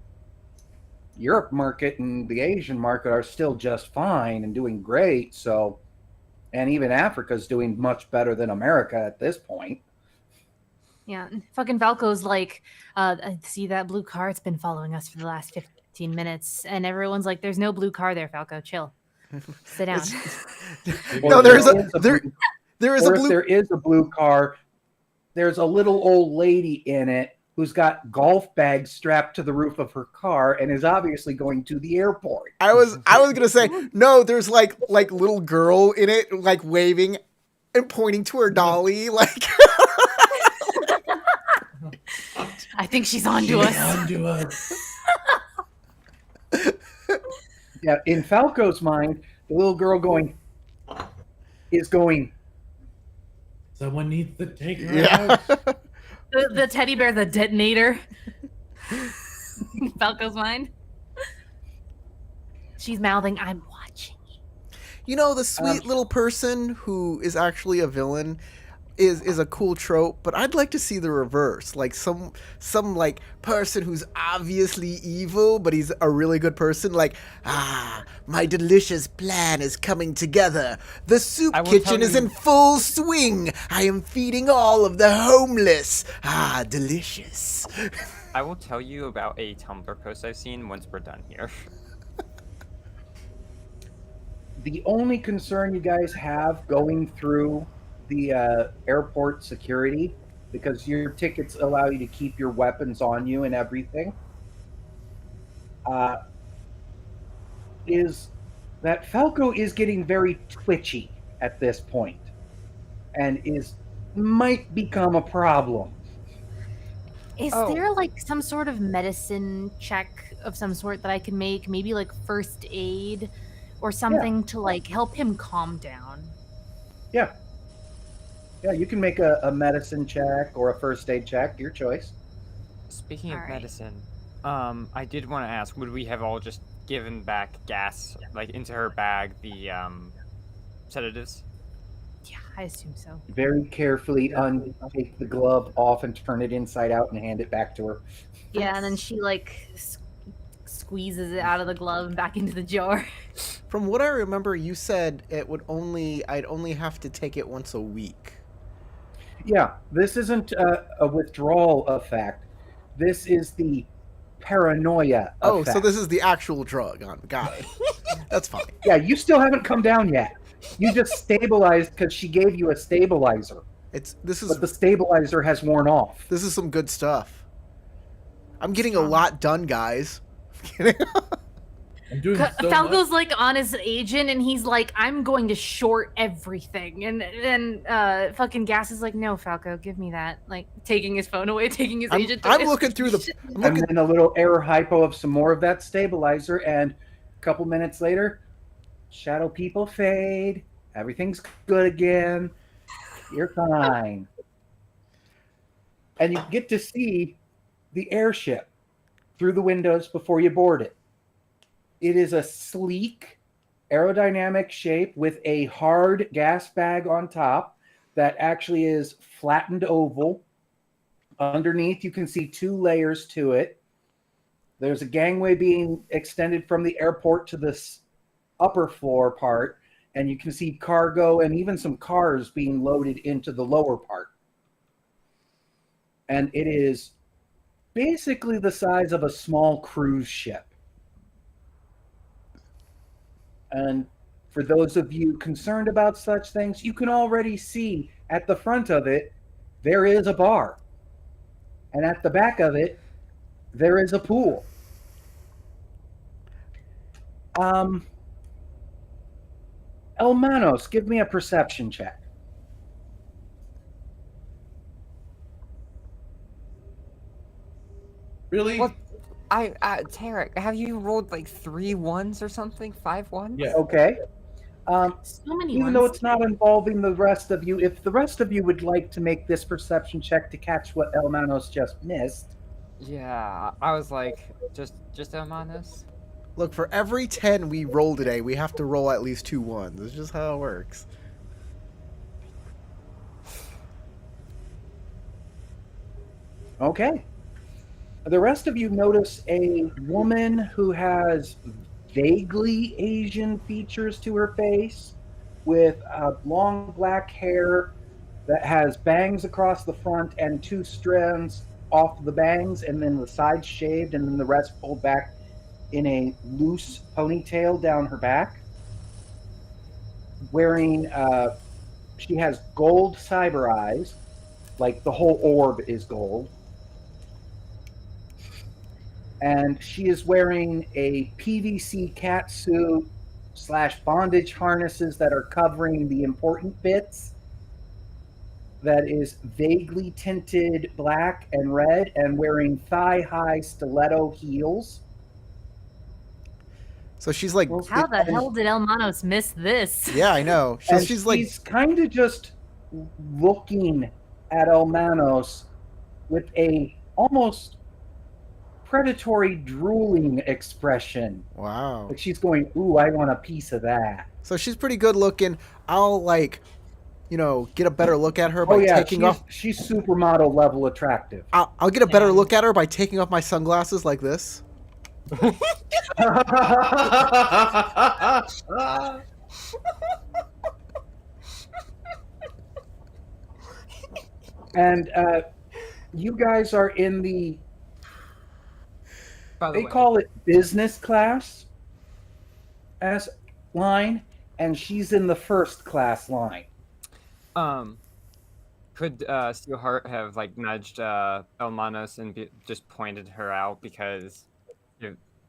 Europe market and the Asian market are still just fine and doing great, so, and even Africa's doing much better than America at this point. Yeah, fucking Falco's like, I see that blue car. It's been following us for the last 15 minutes. And everyone's like, there's no blue car there, Falco. Chill. Sit down. No, Or there if is a if blue. there is a blue car, there's a little old lady in it who's got golf bags strapped to the roof of her car and is obviously going to the airport. I was gonna say no. There's like little girl in it, like waving and pointing to her dolly, like. I think she's onto us. Onto us. Yeah, in Falco's mind, the little girl is going, Someone needs to take her Yeah. out. The teddy bear, the detonator. Falco's mind. She's mouthing, I'm watching. You know, the sweet little person who is actually a villain is a cool trope, but I'd like to see the reverse. Like some like person who's obviously evil, but he's a really good person. Like, my delicious plan is coming together. The soup I will kitchen tell is you- in full swing. I am feeding all of the homeless. Delicious. I will tell you about a Tumblr post I've seen once we're done here. the only concern you guys have going through the airport security, because your tickets allow you to keep your weapons on you and everything, is that Falco is getting very twitchy at this point and might become a problem. Is Oh. there like some sort of medicine check of some sort that I can make? Maybe like first aid or something to like help him calm down. Yeah, you can make a medicine check or a first aid check, your choice. Speaking of Alright. medicine, I did want to ask, would we have all just given back gas, like into her bag, the sedatives? Yeah, I assume so. Very carefully take the glove off and turn it inside out and hand it back to her. Yeah, and then she like squeezes it out of the glove and back into the jar. From what I remember, you said I'd only have to take it once a week. Yeah, this isn't a withdrawal effect. This is the paranoia Oh, effect. so this is the actual drug. Got it. That's fine. Yeah, you still haven't come down yet. You just stabilized because she gave you a stabilizer, This but the is stabilizer has worn off. some good stuff. I'm getting a lot done, guys. Kidding. I'm doing so Falco's much. like on his agent, and he's like, "I'm going to short everything." And then fucking Gas is like, "No, Falco, give me that." Like taking his phone away, taking his agent away. I'm looking through the. I'm And looking. then a little error hypo of some more of that stabilizer, and a couple minutes later, shadow people fade. Everything's good again. You're fine. And you get to see the airship through the windows before you board it. It is a sleek, aerodynamic shape with a hard gas bag on top that actually is flattened oval. Underneath, you can see 2 layers to it. There's a gangway being extended from the airport to this upper floor part, and you can see cargo and even some cars being loaded into the lower part. And it is basically the size of a small cruise ship. And for those of you concerned about such things, you can already see at the front of it, there is a bar. And at the back of it, there is a pool. Elmanos, give me a perception check. Really? What? Tarek, have you rolled like 3 ones or something? 5 ones? Yeah. Okay. So many Even ones. though it's not involving the rest of you, if the rest of you would like to make this perception check to catch what Elmanos just missed. Yeah, I was like, just Hermanos? Look, for every 10 we roll today, we have to roll at least 2 ones. It's just how it works. Okay. The rest of you notice a woman who has vaguely Asian features to her face with long black hair that has bangs across the front and 2 strands off the bangs, and then the sides shaved, and then the rest pulled back in a loose ponytail down her back. Wearing, she has gold cyber eyes, like the whole orb is gold. And she is wearing a PVC cat suit / bondage harnesses that are covering the important bits. That is vaguely tinted black and red, and wearing thigh-high stiletto heels. So she's like, How the hell did Elmanos miss this? yeah, I know. And She's like, kind of just looking at Elmanos with a almost predatory drooling expression. wow. Like she's going, ooh, I want a piece of that. So she's pretty good looking. I'll like, get a better look at her by taking off. She's supermodel level attractive. I'll get a better look at her by taking off my sunglasses like this. And you guys are in the, By the they way, call it business class as line, and she's in the first class line. could Steelheart have like nudged Elmanos and just pointed her out, because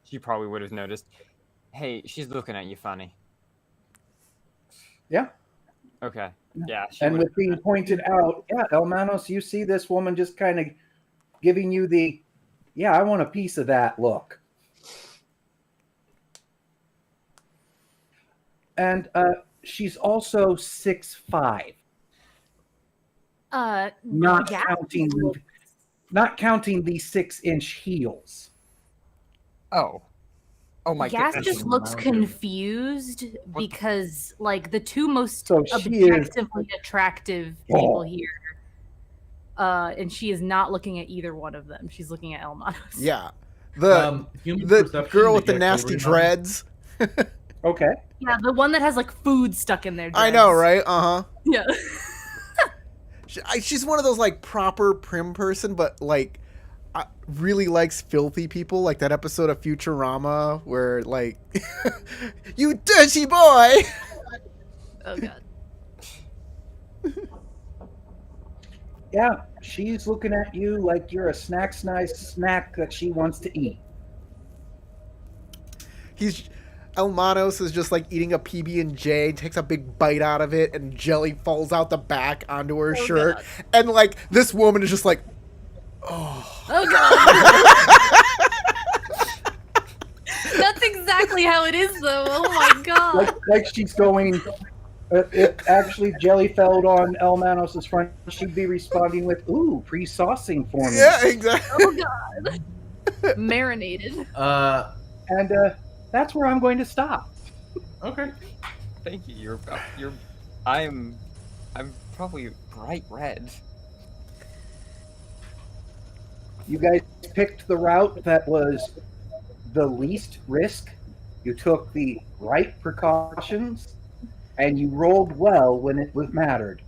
she probably would have noticed. Hey, she's looking at you funny. Yeah. Okay. Yeah. And with being pointed out, yeah, Elmanos, you see this woman just kind of giving you the, yeah, I want a piece of that look. And she's also 6'5". Not Gas counting, looks- not counting the 6-inch heels. Oh my Gas goodness. just looks confused because, like, the 2 most So she is- objectively attractive people here, and she is not looking at either one of them. She's looking at Elmanos. Yeah. The human the perception, girl with did the you nasty actually remember? dreads. Okay. Yeah, the one that has like food stuck in their I know, dreads. right? Uh-huh. Yeah. She's one of those like proper prim person, but like really likes filthy people, like that episode of Futurama where like you dirty boy. Oh god. Yeah, she's looking at you like you're a nice snack that she wants to eat. Elmanos is just like eating a PB&J, takes a big bite out of it, and jelly falls out the back onto her shirt. God. And like this woman is just like, Oh god. That's exactly how it is, though. Oh my god. Like she's going. If actually jelly fell on Elmanos' front, she'd be responding with, "Ooh, pre-saucing for me." yeah, exactly. Oh god. Marinated. And that's where I'm going to stop. Okay. Thank you. I'm probably bright red. You guys picked the route that was the least risk. You took the right precautions, and you rolled well when it mattered.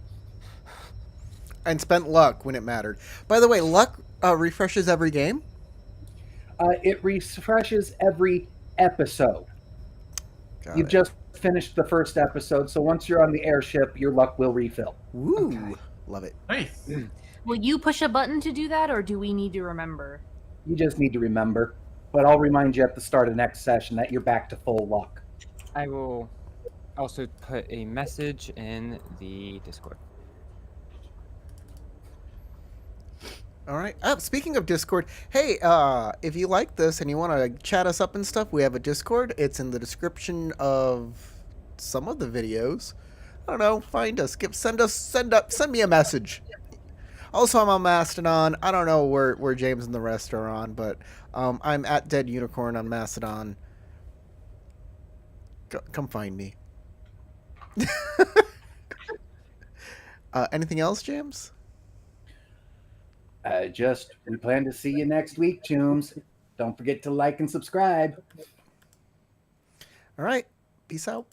And spent luck when it mattered. By the way, luck refreshes every game. It refreshes every episode. Got You've it. just finished the first episode, so once you're on the airship, your luck will refill. Woo, Okay. love it. Nice. Will you push a button to do that, or do we need to remember? You just need to remember. But I'll remind you at the start of next session that you're back to full luck. I will also put a message in the Discord. All right. Speaking of Discord, hey, if you like this and you want to chat us up and stuff, we have a Discord. It's in the description of some of the videos. I don't know. Find us. Send me a message. Also, I'm on Mastodon. I don't know where James and the rest are on, but I'm at Dead Unicorn on Mastodon. Come find me. Anything else, James? We plan to see you next week, Tombs. Don't forget to like and subscribe. All right. Peace out.